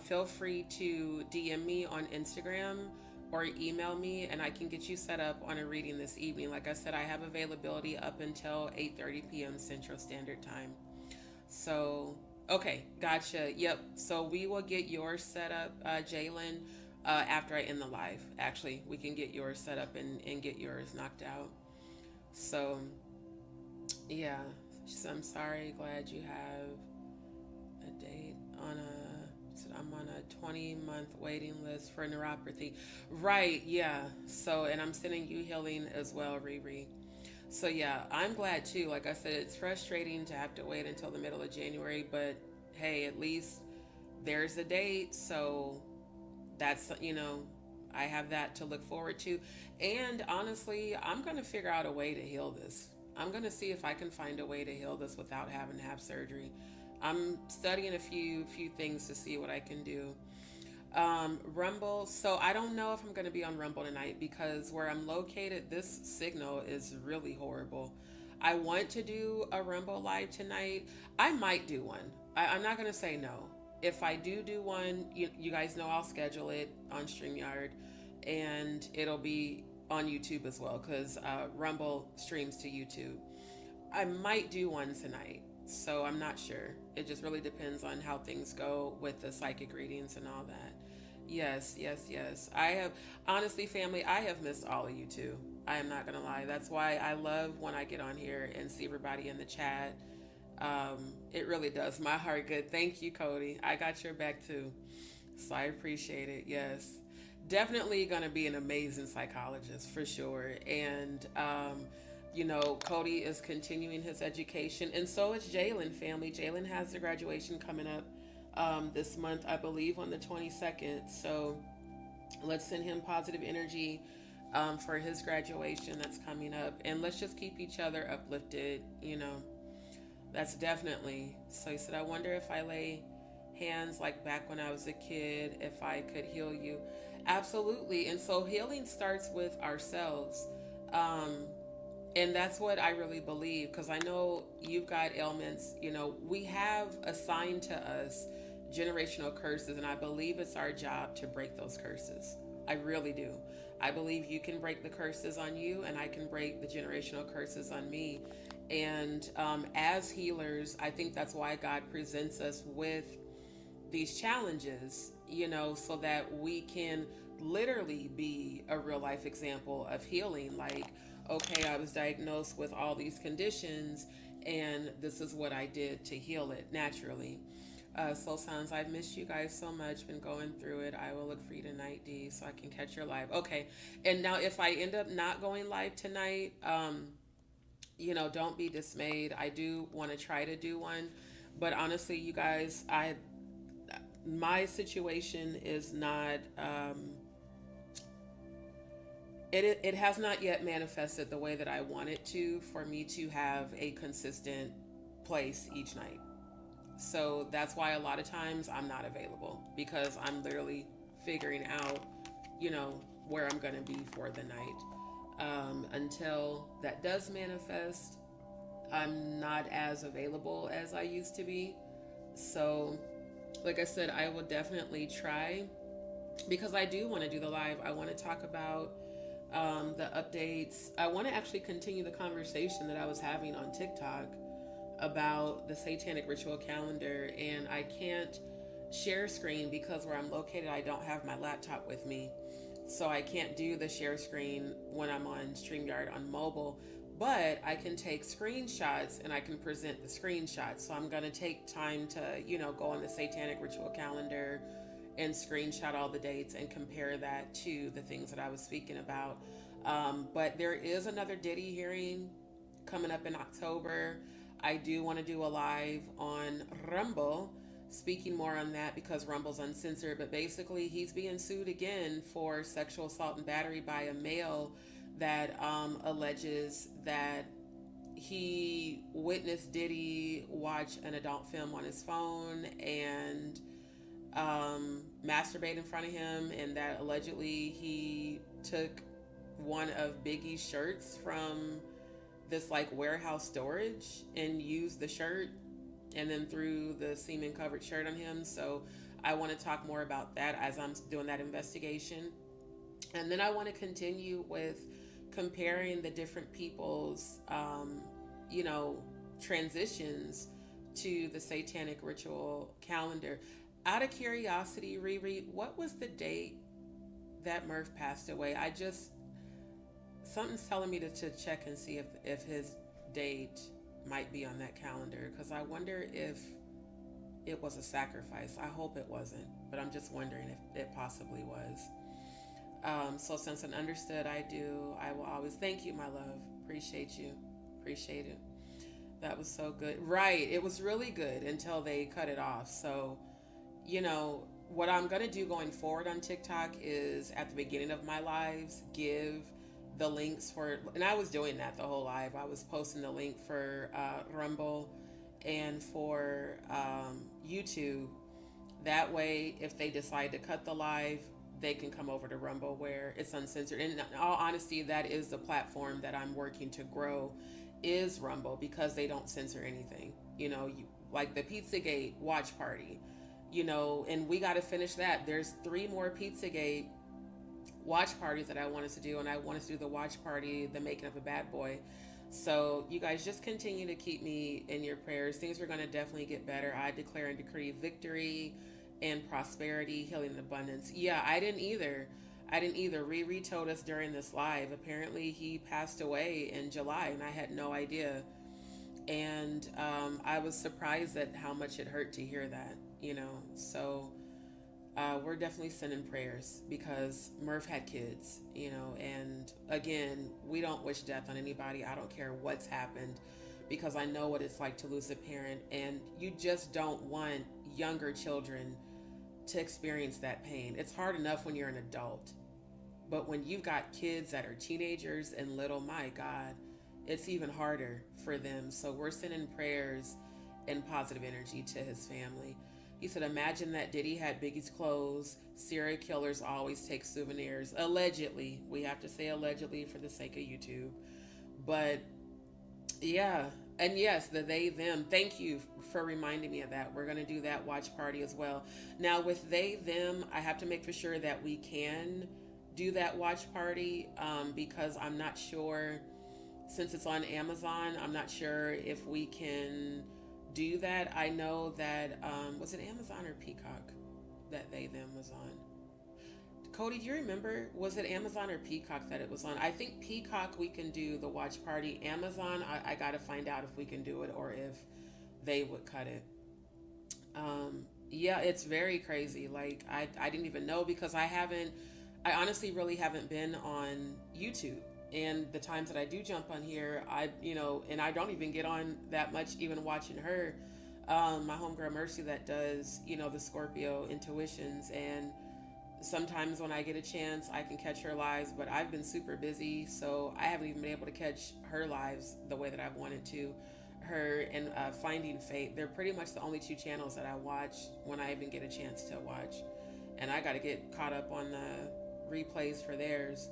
feel free to DM me on Instagram or email me, and I can get you set up on a reading this evening. Like I said, I have availability up until 8:30 p.m. Central Standard Time. So, okay, gotcha. Yep. So we will get yours set up, Jalen, after I end the live. Actually, we can get yours set up and get yours knocked out. So, yeah. So I'm sorry. Glad you have a date on I'm on a 20-month waiting list for neuropathy. Right. Yeah. So, and I'm sending you healing as well, Riri. So yeah, I'm glad too. Like I said, it's frustrating to have to wait until the middle of January, but hey, at least there's a date. So that's, I have that to look forward to. And honestly, I'm going to figure out a way to heal this. I'm going to see if I can find a way to heal this without having to have surgery. I'm studying a few things to see what I can do. Rumble. So I don't know if I'm going to be on Rumble tonight, because where I'm located, this signal is really horrible. I want to do a Rumble live tonight. I might do one. I'm not going to say no. If I do one, you guys know I'll schedule it on StreamYard, and it'll be on YouTube as well, because Rumble streams to YouTube. I might do one tonight, so I'm not sure. It just really depends on how things go with the psychic readings and all that. Yes. I have, honestly, family, I have missed all of you too. I am not going to lie. That's why I love when I get on here and see everybody in the chat. It really does my heart good. Thank you, Cody. I got your back too. So I appreciate it. Yes. Definitely going to be an amazing psychologist for sure. And, Cody is continuing his education, and so is Jalen, family. Jalen has the graduation coming up this month, I believe on the 22nd. So let's send him positive energy for his graduation that's coming up. And let's just keep each other uplifted, you know. That's definitely. So he said, I wonder if I lay hands like back when I was a kid, if I could heal you. Absolutely. And so healing starts with ourselves. Um, and that's what I really believe, because I know you've got ailments. You know, we have assigned to us generational curses, and I believe it's our job to break those curses. I really do. I believe you can break the curses on you, and I can break the generational curses on me. And as healers, I think that's why God presents us with these challenges, you know, so that we can literally be a real life example of healing. Like, okay, I was diagnosed with all these conditions, and this is what I did to heal it naturally. Soul Sounds, I've missed you guys so much, been going through it. I will look for you tonight, D, so I can catch your live. Okay, and now if I end up not going live tonight, you know, don't be dismayed. I do want to try to do one, but honestly, you guys, my situation is not, it has not yet manifested the way that I want it to, for me to have a consistent place each night. So that's why a lot of times I'm not available, because I'm literally figuring out, you know, where I'm going to be for the night. Until that does manifest, I'm not as available as I used to be. So, like I said, I will definitely try, because I do want to do the live. I want to talk about the updates. I want to actually continue the conversation that I was having on TikTok about the Satanic Ritual Calendar, and I can't share screen because where I'm located, I don't have my laptop with me. So I can't do the share screen when I'm on StreamYard on mobile, but I can take screenshots and I can present the screenshots. So I'm going to take time to, you know, go on the Satanic Ritual Calendar and screenshot all the dates and compare that to the things that I was speaking about. But there is another Diddy hearing coming up in October. I do want to do a live on Rumble, speaking more on that, because Rumble's uncensored. But basically, he's being sued again for sexual assault and battery by a male that alleges that he witnessed Diddy watch an adult film on his phone and masturbate in front of him, and that allegedly he took one of Biggie's shirts from this like warehouse storage and used the shirt and then threw the semen covered shirt on him. So I want to talk more about that as I'm doing that investigation. And then I want to continue with comparing the different people's, you know, transitions to the Satanic Ritual Calendar. Out of curiosity, Riri, what was the date that Murph passed away? Something's telling me to check and see if his date might be on that calendar, because I wonder if it was a sacrifice. I hope it wasn't, but I'm just wondering if it possibly was. So since an understood, I will always thank you, my love. Appreciate you. Appreciate it. That was so good. Right. It was really good until they cut it off. So, you know, what I'm going to do going forward on TikTok is at the beginning of my lives, give the links for, and I was doing that the whole live. I was posting the link for Rumble and for YouTube. That way, if they decide to cut the live, they can come over to Rumble where it's uncensored. And in all honesty, that is the platform that I'm working to grow, is Rumble, because they don't censor anything. You know, like the Pizzagate watch party, you know, and we got to finish that. There's 3 more Pizzagate watch parties that I wanted to do, and I wanted to do the watch party, the making of a bad boy. So you guys just continue to keep me in your prayers. Things are going to definitely get better. I declare and decree victory and prosperity, healing, and abundance. Yeah, I didn't either. Riri told us during this live, apparently he passed away in July, and I had no idea. And I was surprised at how much it hurt to hear that, you know. So we're definitely sending prayers, because Murph had kids, you know. And again, we don't wish death on anybody. I don't care what's happened, because I know what it's like to lose a parent, and you just don't want younger children to experience that pain. It's hard enough when you're an adult, But when you've got kids that are teenagers and little, my God, it's even harder for them. So we're sending prayers and positive energy to his family. He said, imagine that Diddy had Biggie's clothes. Serial killers always take souvenirs. Allegedly. We have to say allegedly for the sake of YouTube. But yeah. And yes, the they, them. Thank you for reminding me of that. We're going to do that watch party as well. Now, with they, them, I have to make for sure that we can do that watch party because I'm not sure, since it's on Amazon, I'm not sure if we can do that. I know that, was it Amazon or Peacock that they, them was on? Cody, do you remember? Was it Amazon or Peacock that it was on? I think Peacock we can do the watch party. Amazon, I got to find out if we can do it or if they would cut it. Yeah, it's very crazy. Like, I didn't even know because I honestly really haven't been on YouTube. And the times that I do jump on here, and I don't even get on that much, even watching her, my homegirl Mercy that does, the Scorpio intuitions. And sometimes when I get a chance, I can catch her lives, but I've been super busy, so I haven't even been able to catch her lives the way that I've wanted to. Her and Finding Fate, they're pretty much the only two channels that I watch when I even get a chance to watch. And I got to get caught up on the replays for theirs.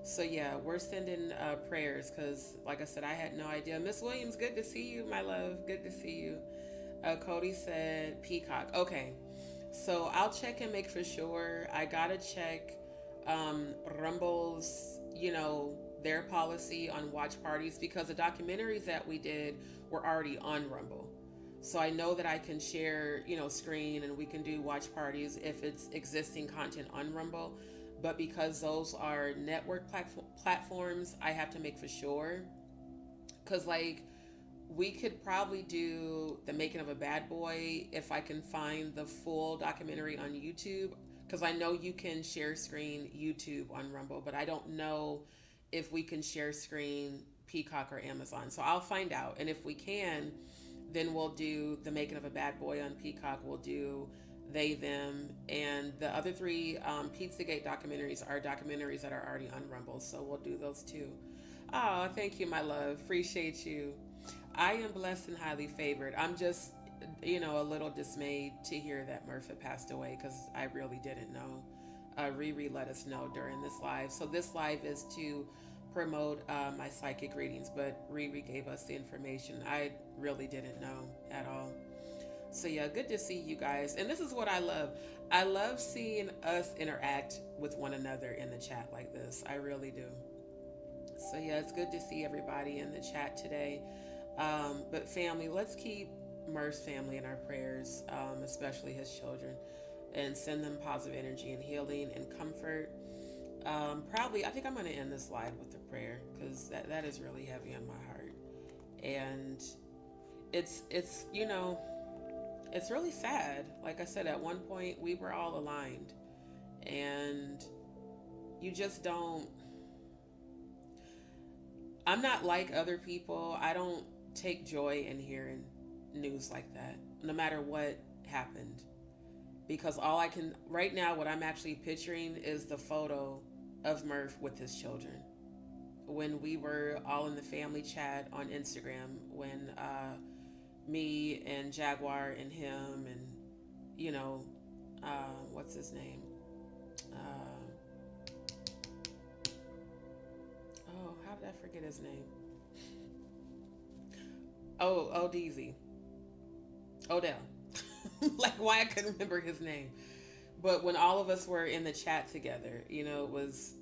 So yeah, we're sending prayers because, like I said, I had no idea. Miss Williams, good to see you, my love. Good to see you. Cody said Peacock. Okay. So I'll check and make for sure. I gotta check Rumble's, their policy on watch parties because the documentaries that we did were already on Rumble. So I know that I can share, screen and we can do watch parties if it's existing content on Rumble. But because those are network platforms, I have to make for sure. Because, we could probably do The Making of a Bad Boy if I can find the full documentary on YouTube, because I know you can share screen YouTube on Rumble, but I don't know if we can share screen Peacock or Amazon. So I'll find out. And if we can, then we'll do The Making of a Bad Boy on Peacock. We'll do They, Them, and the other three Pizzagate documentaries are documentaries that are already on Rumble. So we'll do those too. Oh, thank you, my love. Appreciate you. I am blessed and highly favored. I'm just, a little dismayed to hear that Murph had passed away because I really didn't know. Riri let us know during this live. So this live is to promote my psychic readings, but Riri gave us the information. I really didn't know at all. So yeah, good to see you guys. And this is what I love. I love seeing us interact with one another in the chat like this. I really do. So yeah, it's good to see everybody in the chat today. But family, let's keep Murph's family in our prayers, especially his children, and send them positive energy and healing and comfort. I think I'm going to end this live with a prayer because that is really heavy on my heart. And it's really sad. Like I said, at one point we were all aligned, and you just don't. I'm not like other people. I don't take joy in hearing news like that, no matter what happened. Because right now, what I'm actually picturing is the photo of Murph with his children. When we were all in the family chat on Instagram, when me and Jaguar and him and, what's his name? How did I forget his name? DZ. Odell. Like, why I couldn't remember his name. But when all of us were in the chat together, it was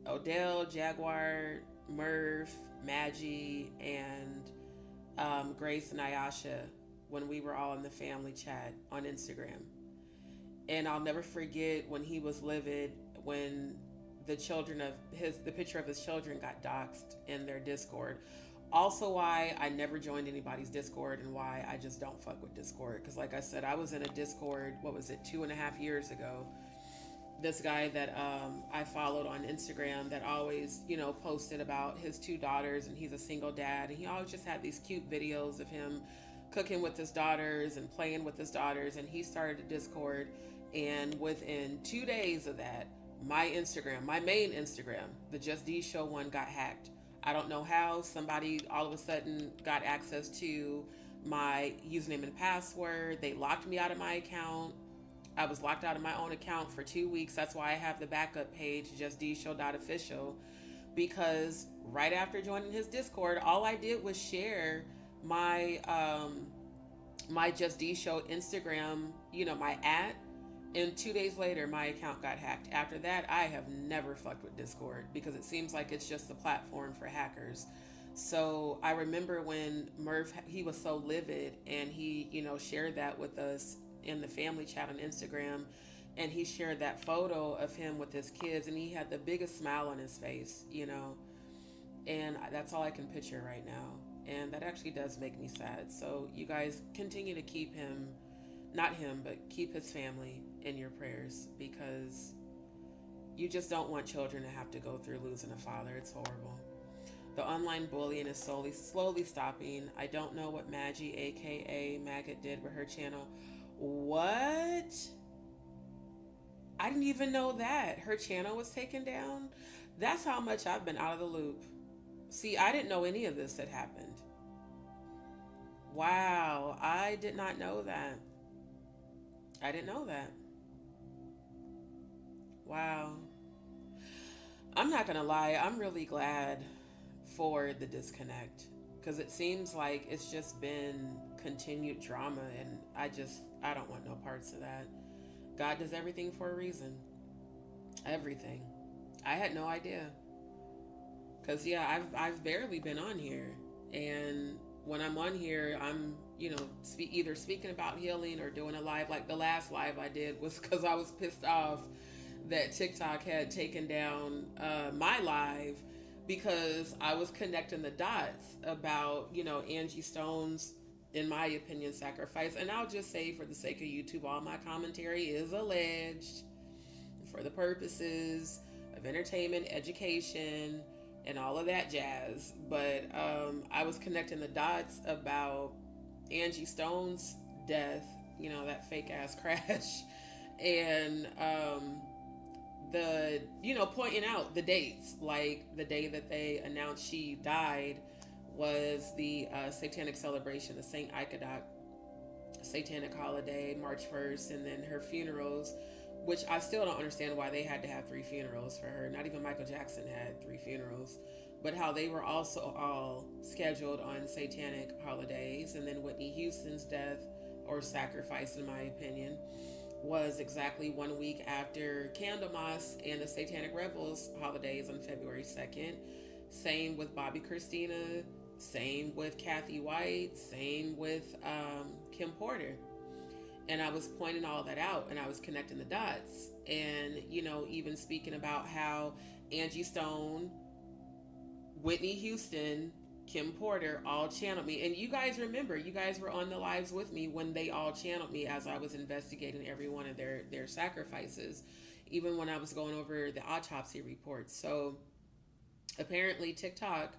Odell, Jaguar, Murph, Maggie, and Grace and Ayasha, when we were all in the family chat on Instagram. And I'll never forget when he was livid when the picture of his children got doxxed in their Discord. Also why I never joined anybody's Discord and why I just don't fuck with Discord. Because like I said, I was in a Discord, 2.5 years ago. This guy that I followed on Instagram that always, posted about his 2 daughters, and he's a single dad. And he always just had these cute videos of him cooking with his daughters and playing with his daughters. And he started a Discord, and within 2 days of that, my Instagram, my main Instagram, the Just D Show one, got hacked. I don't know how. Somebody all of a sudden got access to my username and password. They locked me out of my account. I was locked out of my own account for 2 weeks. That's why I have the backup page, justdshow.official, because right after joining his Discord, all I did was share my my Just D Show Instagram, my @ and 2 days later my account got hacked. After that, I have never fucked with Discord because it seems like it's just a platform for hackers. So I remember when Murph, he was so livid, and he, shared that with us in the family chat on Instagram, and he shared that photo of him with his kids, and he had the biggest smile on his face, and that's all I can picture right now. And that actually does make me sad. So you guys continue to keep him, not him, but keep his family in your prayers, because you just don't want children to have to go through losing a father. It's horrible. The online bullying is slowly stopping. I don't know what Maggie, aka Maggot, did with her channel. What? I didn't even know that her channel was taken down. That's how much I've been out of the loop. See, I didn't know any of this had happened. Wow, I did not know that. I didn't know that. Wow. I'm not gonna lie, I'm really glad for the disconnect, because it seems like it's just been continued drama, and I don't want no parts of that. God does everything for a reason. Everything. I had no idea. Because I've barely been on here, and when I'm on here, I'm either speaking about healing or doing a live. Like the last live I did was because I was pissed off that TikTok had taken down my live, because I was connecting the dots about Angie Stone's, in my opinion, sacrifice. And I'll just say, for the sake of YouTube, all my commentary is alleged for the purposes of entertainment, education, and all of that jazz. But I was connecting the dots about Angie Stone's death, that fake ass crash, and pointing out the dates, like the day that they announced she died was the satanic celebration, the Saint Ichabod satanic holiday, March 1st, and then her funerals, which I still don't understand why they had to have 3 funerals for her. Not even Michael Jackson had 3 funerals, but how they were also all scheduled on satanic holidays. And then Whitney Houston's death, or sacrifice in my opinion, was exactly 1 week after Candlemas and the Satanic Revels holidays on February 2nd. Same with Bobby Christina, same with Kathy White, same with Kim Porter. And I was pointing all that out, and I was connecting the dots, and even speaking about how Angie Stone, Whitney Houston, Kim Porter all channeled me. And you guys remember, you guys were on the lives with me when they all channeled me as I was investigating every one of their sacrifices, even when I was going over the autopsy reports. So apparently TikTok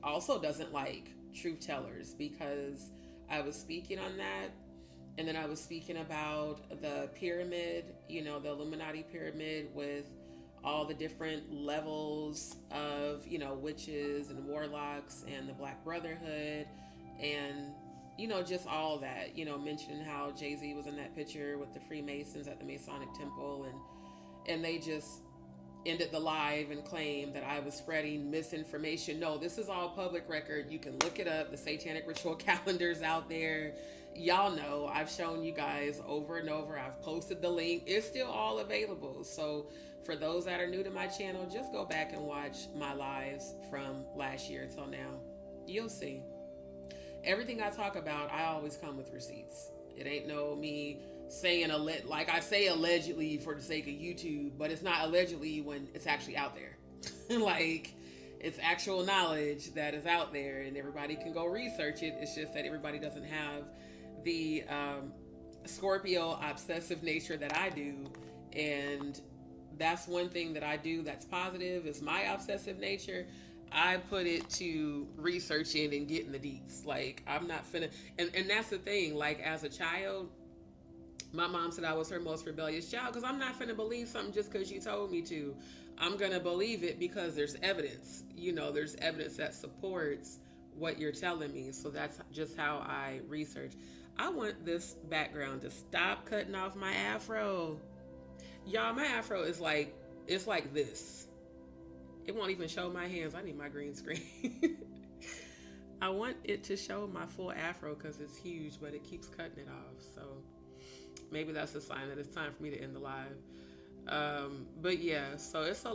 also doesn't like truth tellers, because I was speaking on that, and then I was speaking about the pyramid, the Illuminati pyramid, with all the different levels of, witches and warlocks and the Black Brotherhood, and, just all that, mentioning how Jay-Z was in that picture with the Freemasons at the Masonic Temple, and they just ended the live and claimed that I was spreading misinformation. No, this is all public record. You can look it up. The Satanic Ritual Calendar's out there. Y'all know, I've shown you guys over and over. I've posted the link. It's still all available. So for those that are new to my channel, just go back and watch my lives from last year till now. You'll see. Everything I talk about, I always come with receipts. It ain't no me saying like I say allegedly for the sake of YouTube, but it's not allegedly when it's actually out there. Like, it's actual knowledge that is out there, and everybody can go research it. It's just that everybody doesn't have the Scorpio obsessive nature that I do, and that's one thing that I do that's positive, is my obsessive nature. I put it to researching and getting the deets. Like, I'm not finna, and that's the thing, like, as a child, My mom said I was her most rebellious child because I'm not finna believe something just because you told me to. I'm gonna believe it because there's evidence. There's evidence that supports what you're telling me. So that's just how I research. I want this background to stop cutting off my afro. Y'all, my afro is like, it's like this. It won't even show my hands. I need my green screen. I want it to show my full afro because it's huge, but it keeps cutting it off. So maybe that's a sign that it's time for me to end the live. But yeah, so it's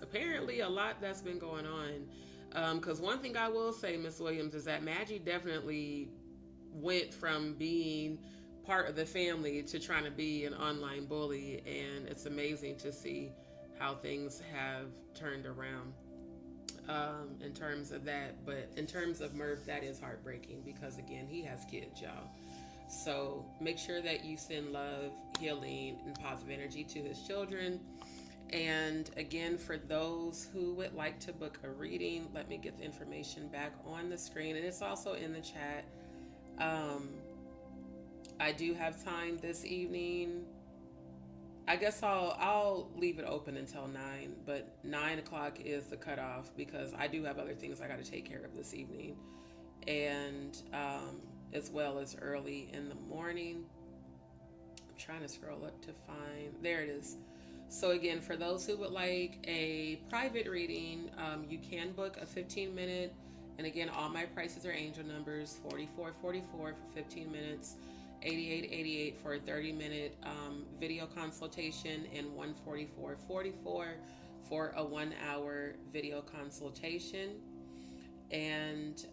apparently a lot that's been going on. Because one thing I will say, Miss Williams, is that Maggie definitely went from being part of the family to trying to be an online bully, and it's amazing to see how things have turned around in terms of that. But in terms of Murph, that is heartbreaking because, again, he has kids, y'all. So make sure that you send love, healing, and positive energy to his children. And again, for those who would like to book a reading, let me get the information back on the screen, and it's also in the chat. I do have time this evening. I guess I'll leave it open until 9, but 9 o'clock is the cutoff because I do have other things I got to take care of this evening, and as well as early in the morning. I'm trying to scroll up to find, there it is. So again, for those who would like a private reading, you can book a 15-minute, and again, all my prices are angel numbers, $44.44 for 15 minutes, $88.88 for a 30-minute video consultation, and $144.44 for a 1-hour video consultation. And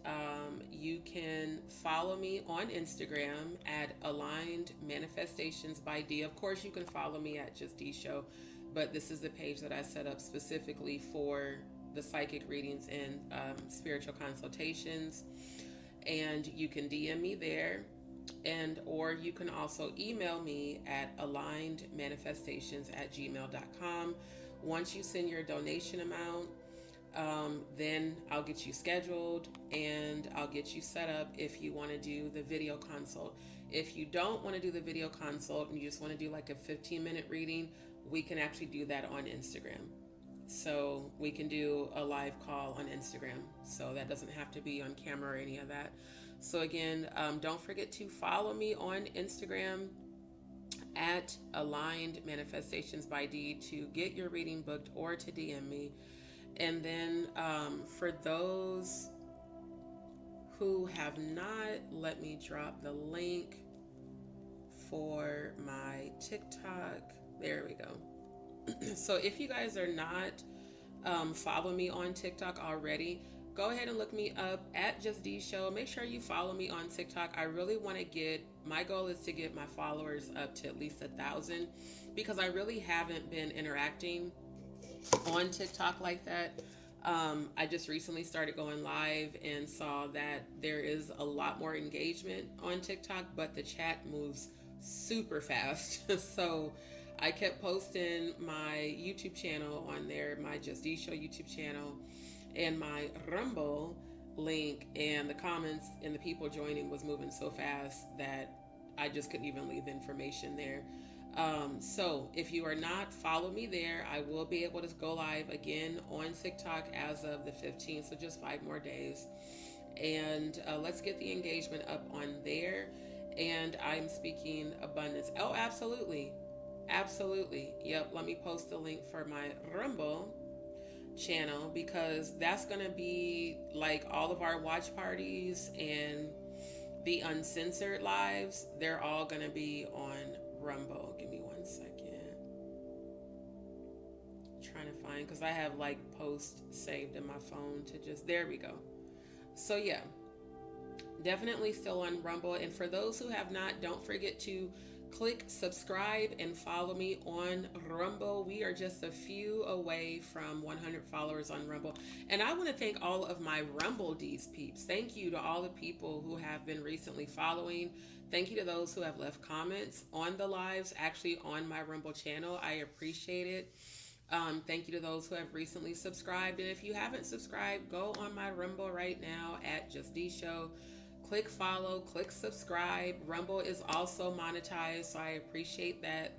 you can follow me on Instagram at Aligned Manifestations by D. Of course, you can follow me at Just D Show, but this is the page that I set up specifically for the psychic readings and spiritual consultations. And you can DM me there, or you can also email me at alignedmanifestations@gmail.com. Once you send your donation amount, then I'll get you scheduled and I'll get you set up if you want to do the video consult. If you don't want to do the video consult and you just want to do like a 15-minute reading, we can actually do that on Instagram. So we can do a live call on Instagram. So that doesn't have to be on camera or any of that. So again, don't forget to follow me on Instagram at Aligned Manifestations by D to get your reading booked or to DM me. And then for those who have not, let me drop the link for my TikTok. There we go. So if you guys are not following me on TikTok already, go ahead and look me up at Just D Show. Make sure you follow me on TikTok. I really want to my goal is to get my followers up to at least 1,000 because I really haven't been interacting on TikTok like that. I just recently started going live and saw that there is a lot more engagement on TikTok, but the chat moves super fast. So I kept posting my YouTube channel on there, my Just D Show YouTube channel, and my Rumble link, and the comments and the people joining was moving so fast that I just couldn't even leave the information there. So if you are not, follow me there. I will be able to go live again on TikTok as of the 15th, so just 5 more days. And let's get the engagement up on there. And I'm speaking abundance. Oh, absolutely. Absolutely. Yep. Let me post the link for my Rumble channel because that's going to be like all of our watch parties and the uncensored lives. They're all going to be on Rumble. Give me 1 second. I'm trying to find, because I have like posts saved in my phone to just, there we go. So yeah, definitely still on Rumble. And for those who have not, don't forget to click subscribe and follow me on Rumble. We are just a few away from 100 followers on Rumble. And I want to thank all of my Rumble D's peeps. Thank you to all the people who have been recently following. Thank you to those who have left comments on the lives, actually on my Rumble channel. I appreciate it. Thank you to those who have recently subscribed. And if you haven't subscribed, go on my Rumble right now at Just D Show. click follow, click subscribe. Rumble is also monetized, so I appreciate that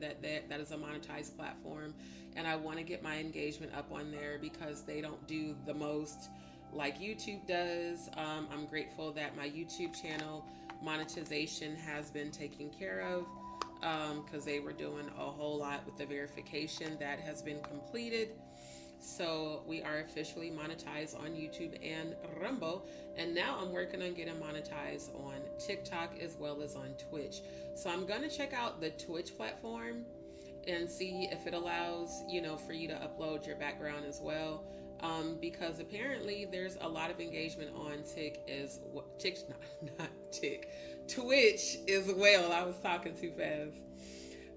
is a monetized platform, and I want to get my engagement up on there because they don't do the most like YouTube does. I'm grateful that my YouTube channel monetization has been taken care of, because they were doing a whole lot with the verification that has been completed. So we are officially monetized on YouTube and Rumble, and now I'm working on getting monetized on TikTok as well as on Twitch. So I'm going to check out the Twitch platform and see if it allows, for you to upload your background as well. Because apparently there's a lot of engagement on Twitch as well. I was talking too fast.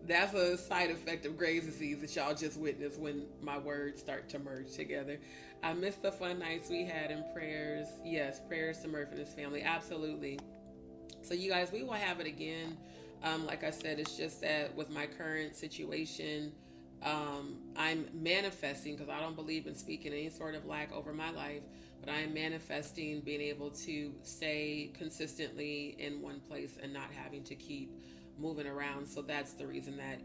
That's a side effect of Graves' disease that y'all just witnessed when my words start to merge together. I missed the fun nights we had in prayers. Yes, prayers to Murph and his family. Absolutely. So you guys, we will have it again. Like I said, it's just that with my current situation, I'm manifesting, because I don't believe in speaking any sort of lack over my life, but I am manifesting being able to stay consistently in one place and not having to keep moving around. So that's the reason that,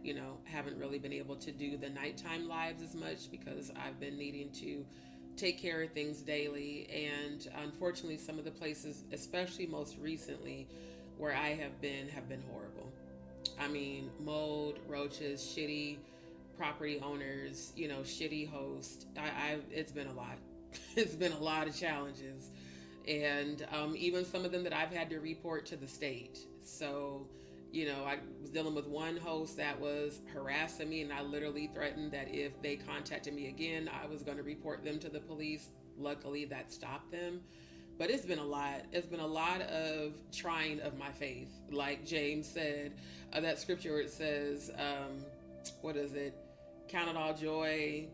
haven't really been able to do the nighttime lives as much, because I've been needing to take care of things daily. And unfortunately, some of the places, especially most recently where I have been horrible. I mean, mold, roaches, shitty property owners, shitty hosts. It's been a lot. It's been a lot of challenges. And even some of them that I've had to report to the state. So, I was dealing with one host that was harassing me, and I literally threatened that if they contacted me again, I was going to report them to the police. Luckily, that stopped them. But it's been a lot. It's been a lot of trying of my faith. Like James said, that scripture where it says, what is it? Count it all joy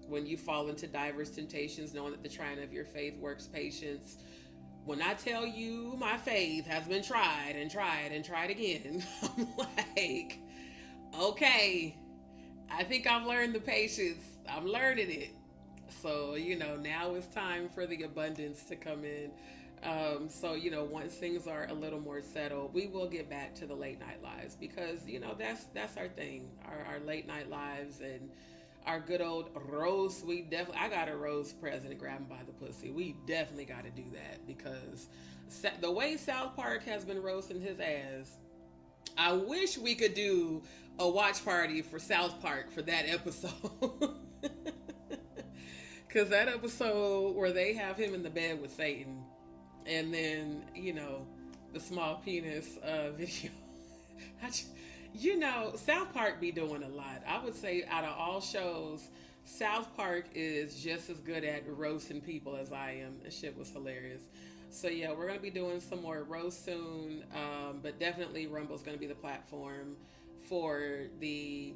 when you fall into diverse temptations, knowing that the trying of your faith works patience. When I tell you my faith has been tried and tried and tried again, I'm like, okay, I think I've learned the patience. I'm learning it. So, now it's time for the abundance to come in. So, once things are a little more settled, we will get back to the late night lives, because, that's our thing, our late night lives and our good old roast. I got a roast president grabbing by the pussy. We definitely got to do that, because the way South Park has been roasting his ass, I wish we could do a watch party for South Park for that episode. Because that episode where they have him in the bed with Satan, and then, the small penis video. South Park be doing a lot. I would say out of all shows, South Park is just as good at roasting people as I am. This shit was hilarious. So yeah, we're going to be doing some more roast soon. But definitely Rumble's going to be the platform for the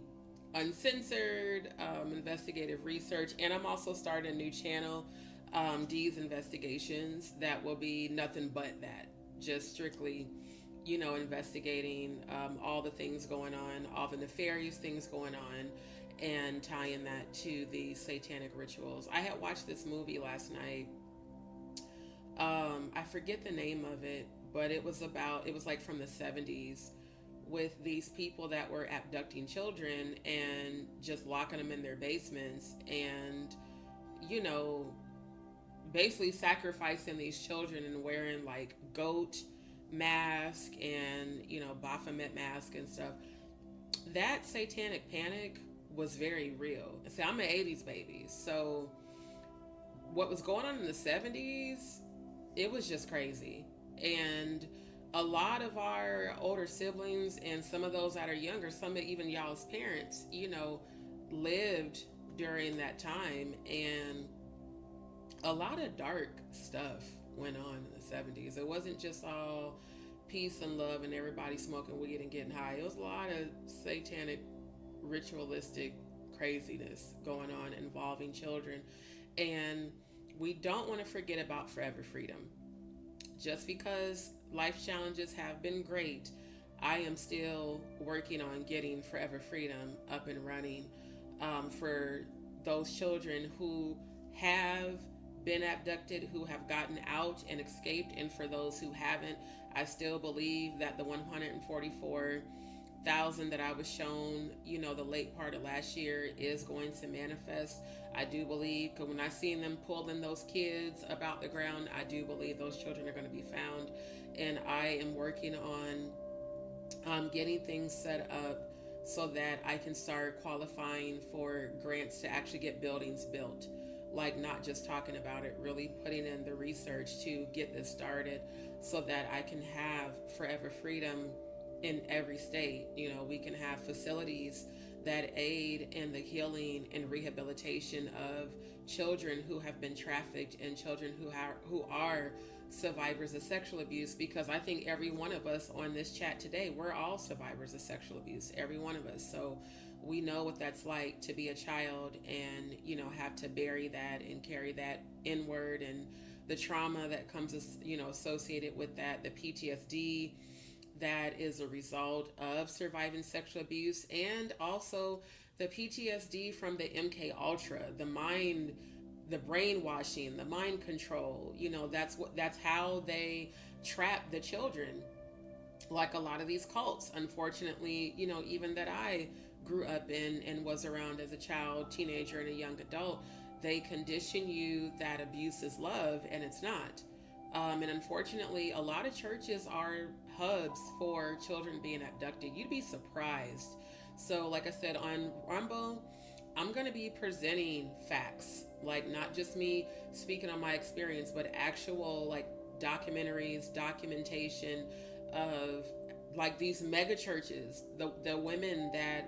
uncensored investigative research. And I'm also starting a new channel, D's Investigations, that will be nothing but that. Just strictly, investigating all the things going on, all the nefarious things going on, and tying that to the satanic rituals. I had watched this movie last night. I forget the name of it, but it was like from the 70s, with these people that were abducting children and just locking them in their basements and, basically sacrificing these children and wearing like goat mask and, Baphomet mask and stuff. That satanic panic was very real. See, I'm an 80s baby. So what was going on in the 70s, it was just crazy. And a lot of our older siblings and some of those that are younger, some of even y'all's parents, lived during that time, and a lot of dark stuff went on in the 70s. It wasn't just all peace and love and everybody smoking weed and getting high. It was a lot of satanic, ritualistic craziness going on involving children. And we don't want to forget about Forever Freedom. Just because life challenges have been great, I am still working on getting Forever Freedom up and running for those children who have been abducted who have gotten out and escaped, and for those who haven't, I still believe that the 144,000 that I was shown, the late part of last year is going to manifest. I do believe, because when I seen them pulling those kids about the ground, I do believe those children are going to be found. And I am working on getting things set up so that I can start qualifying for grants to actually get buildings built. Like, not just talking about it, really putting in the research to get this started so that I can have forever freedom in every state. We can have facilities that aid in the healing and rehabilitation of children who have been trafficked and children who are survivors of sexual abuse, because I think every one of us on this chat today, we're all survivors of sexual abuse, every one of us. So we know what that's like to be a child and, have to bury that and carry that inward, and the trauma that comes, associated with that, the PTSD that is a result of surviving sexual abuse, and also the PTSD from the MK Ultra, the brainwashing, the mind control. That's how they trap the children, like a lot of these cults, unfortunately, even that I grew up in and was around as a child, teenager, and a young adult. They condition you that abuse is love, and it's not. And unfortunately, a lot of churches are hubs for children being abducted. You'd be surprised. So like I said, on Rumble, I'm going to be presenting facts, like not just me speaking on my experience, but actual like documentaries, documentation of like these mega churches, the women that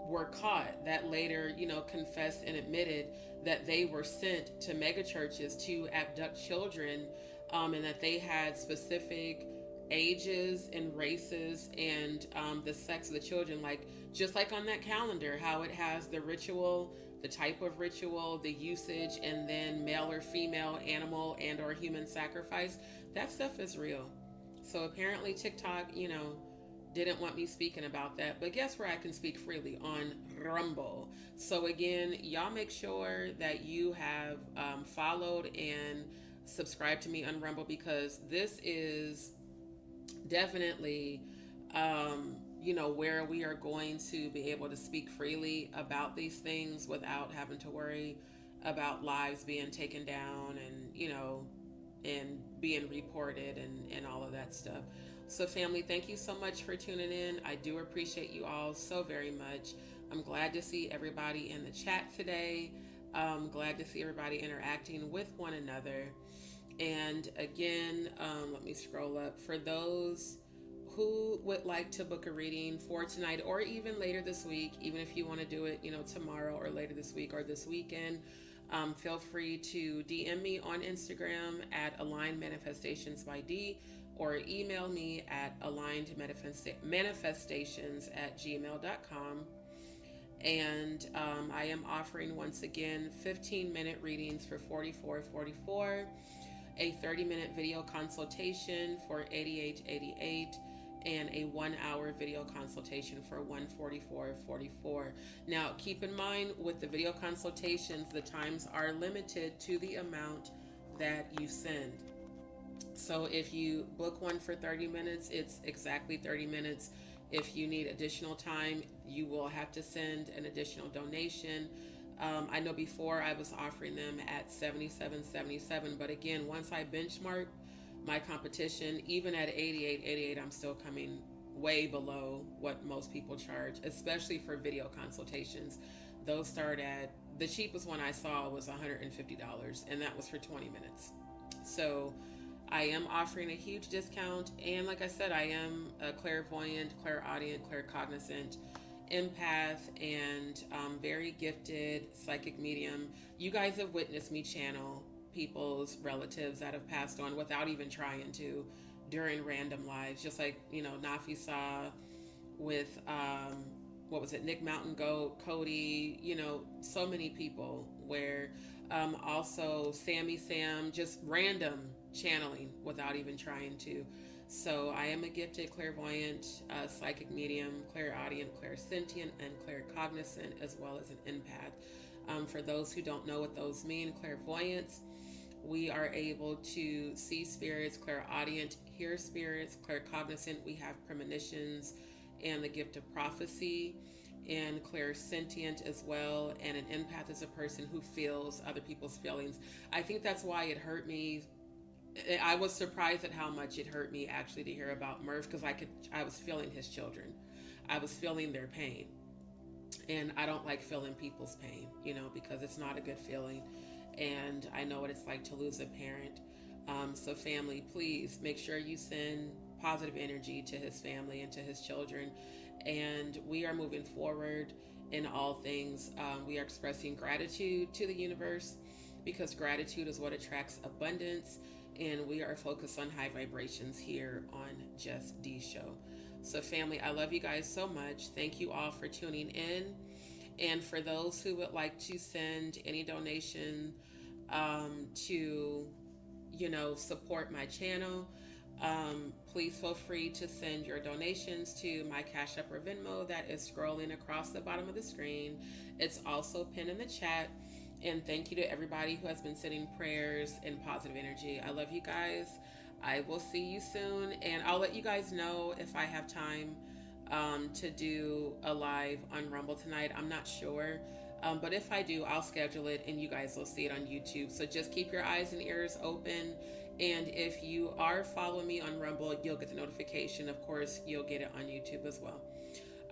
were caught, that later, confessed and admitted that they were sent to mega churches to abduct children, and that they had specific ages and races and the sex of the children, like just like on that calendar, how it has the ritual, the type of ritual, the usage, and then male or female, animal and or human sacrifice. That stuff is real. So apparently TikTok, didn't want me speaking about that, but guess where I can speak freely? On Rumble. So again, y'all make sure that you have followed and subscribed to me on Rumble, because this is definitely where we are going to be able to speak freely about these things without having to worry about lives being taken down and being reported and all of that stuff. So family, thank you so much for tuning in. I do appreciate you all so very much. I'm glad to see everybody in the chat today. I'm glad to see everybody interacting with one another. And again, let me scroll up. For those who would like to book a reading for tonight or even later this week, even if you want to do it, tomorrow or later this week or this weekend, feel free to DM me on Instagram at Aligned Manifestations by D, or email me at alignedmanifestations@gmail.com. And I am offering, once again, 15-minute readings for $44.44, a 30-minute video consultation for $88.88, and a 1-hour video consultation for $144.44. Now, keep in mind, with the video consultations, the times are limited to the amount that you send. So if you book one for 30 minutes, it's exactly 30 minutes. If you need additional time, you will have to send an additional donation. I know before I was offering them at $77.77, but again, once I benchmark my competition, even at $88.88, I'm still coming way below what most people charge, especially for video consultations. Those start at, the cheapest one I saw was $150, and that was for 20 minutes. So I am offering a huge discount, and like I said, I am a clairvoyant, clairaudient, claircognizant, empath, and very gifted psychic medium. You guys have witnessed me channel people's relatives that have passed on without even trying to, during random lives, just like Nafisa with what was it, Nick Mountain Goat, Cody, so many people, where also Sammy Sam, just random channeling without even trying to. So I am a gifted clairvoyant, psychic medium, clairaudient, clairsentient, and claircognizant, as well as an empath. For those who don't know what those mean, clairvoyance we are able to see spirits, clairaudient, hear spirits, claircognizant. We have premonitions and the gift of prophecy, and clairsentient as well. And an empath is a person who feels other people's feelings. I think that's why it hurt me. I was surprised at how much it hurt me actually to hear about Murph, because I was feeling his children. I was feeling their pain. And I don't like feeling people's pain, because it's not a good feeling. And I know what it's like to lose a parent. So family, please make sure you send positive energy to his family and to his children. And we are moving forward in all things. We are expressing gratitude to the universe, because gratitude is what attracts abundance. And we are focused on high vibrations here on Just D Show. So family, I love you guys so much. Thank you all for tuning in. And for those who would like to send any donation to, support my channel, please feel free to send your donations to my Cash App or Venmo that is scrolling across the bottom of the screen. It's also pinned in the chat. And thank you to everybody who has been sending prayers and positive energy. I love you guys. I will see you soon. And I'll let you guys know if I have time to do a live on Rumble tonight. I'm not sure. But if I do, I'll schedule it and you guys will see it on YouTube. So just keep your eyes and ears open. And if you are following me on Rumble, you'll get the notification. Of course, you'll get it on YouTube as well.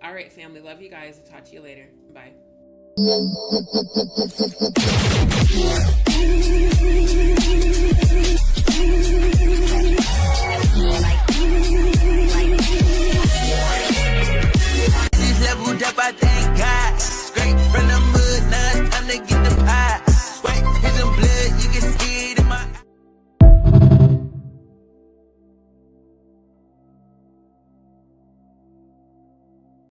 All right, family. Love you guys. I'll talk to you later. Bye.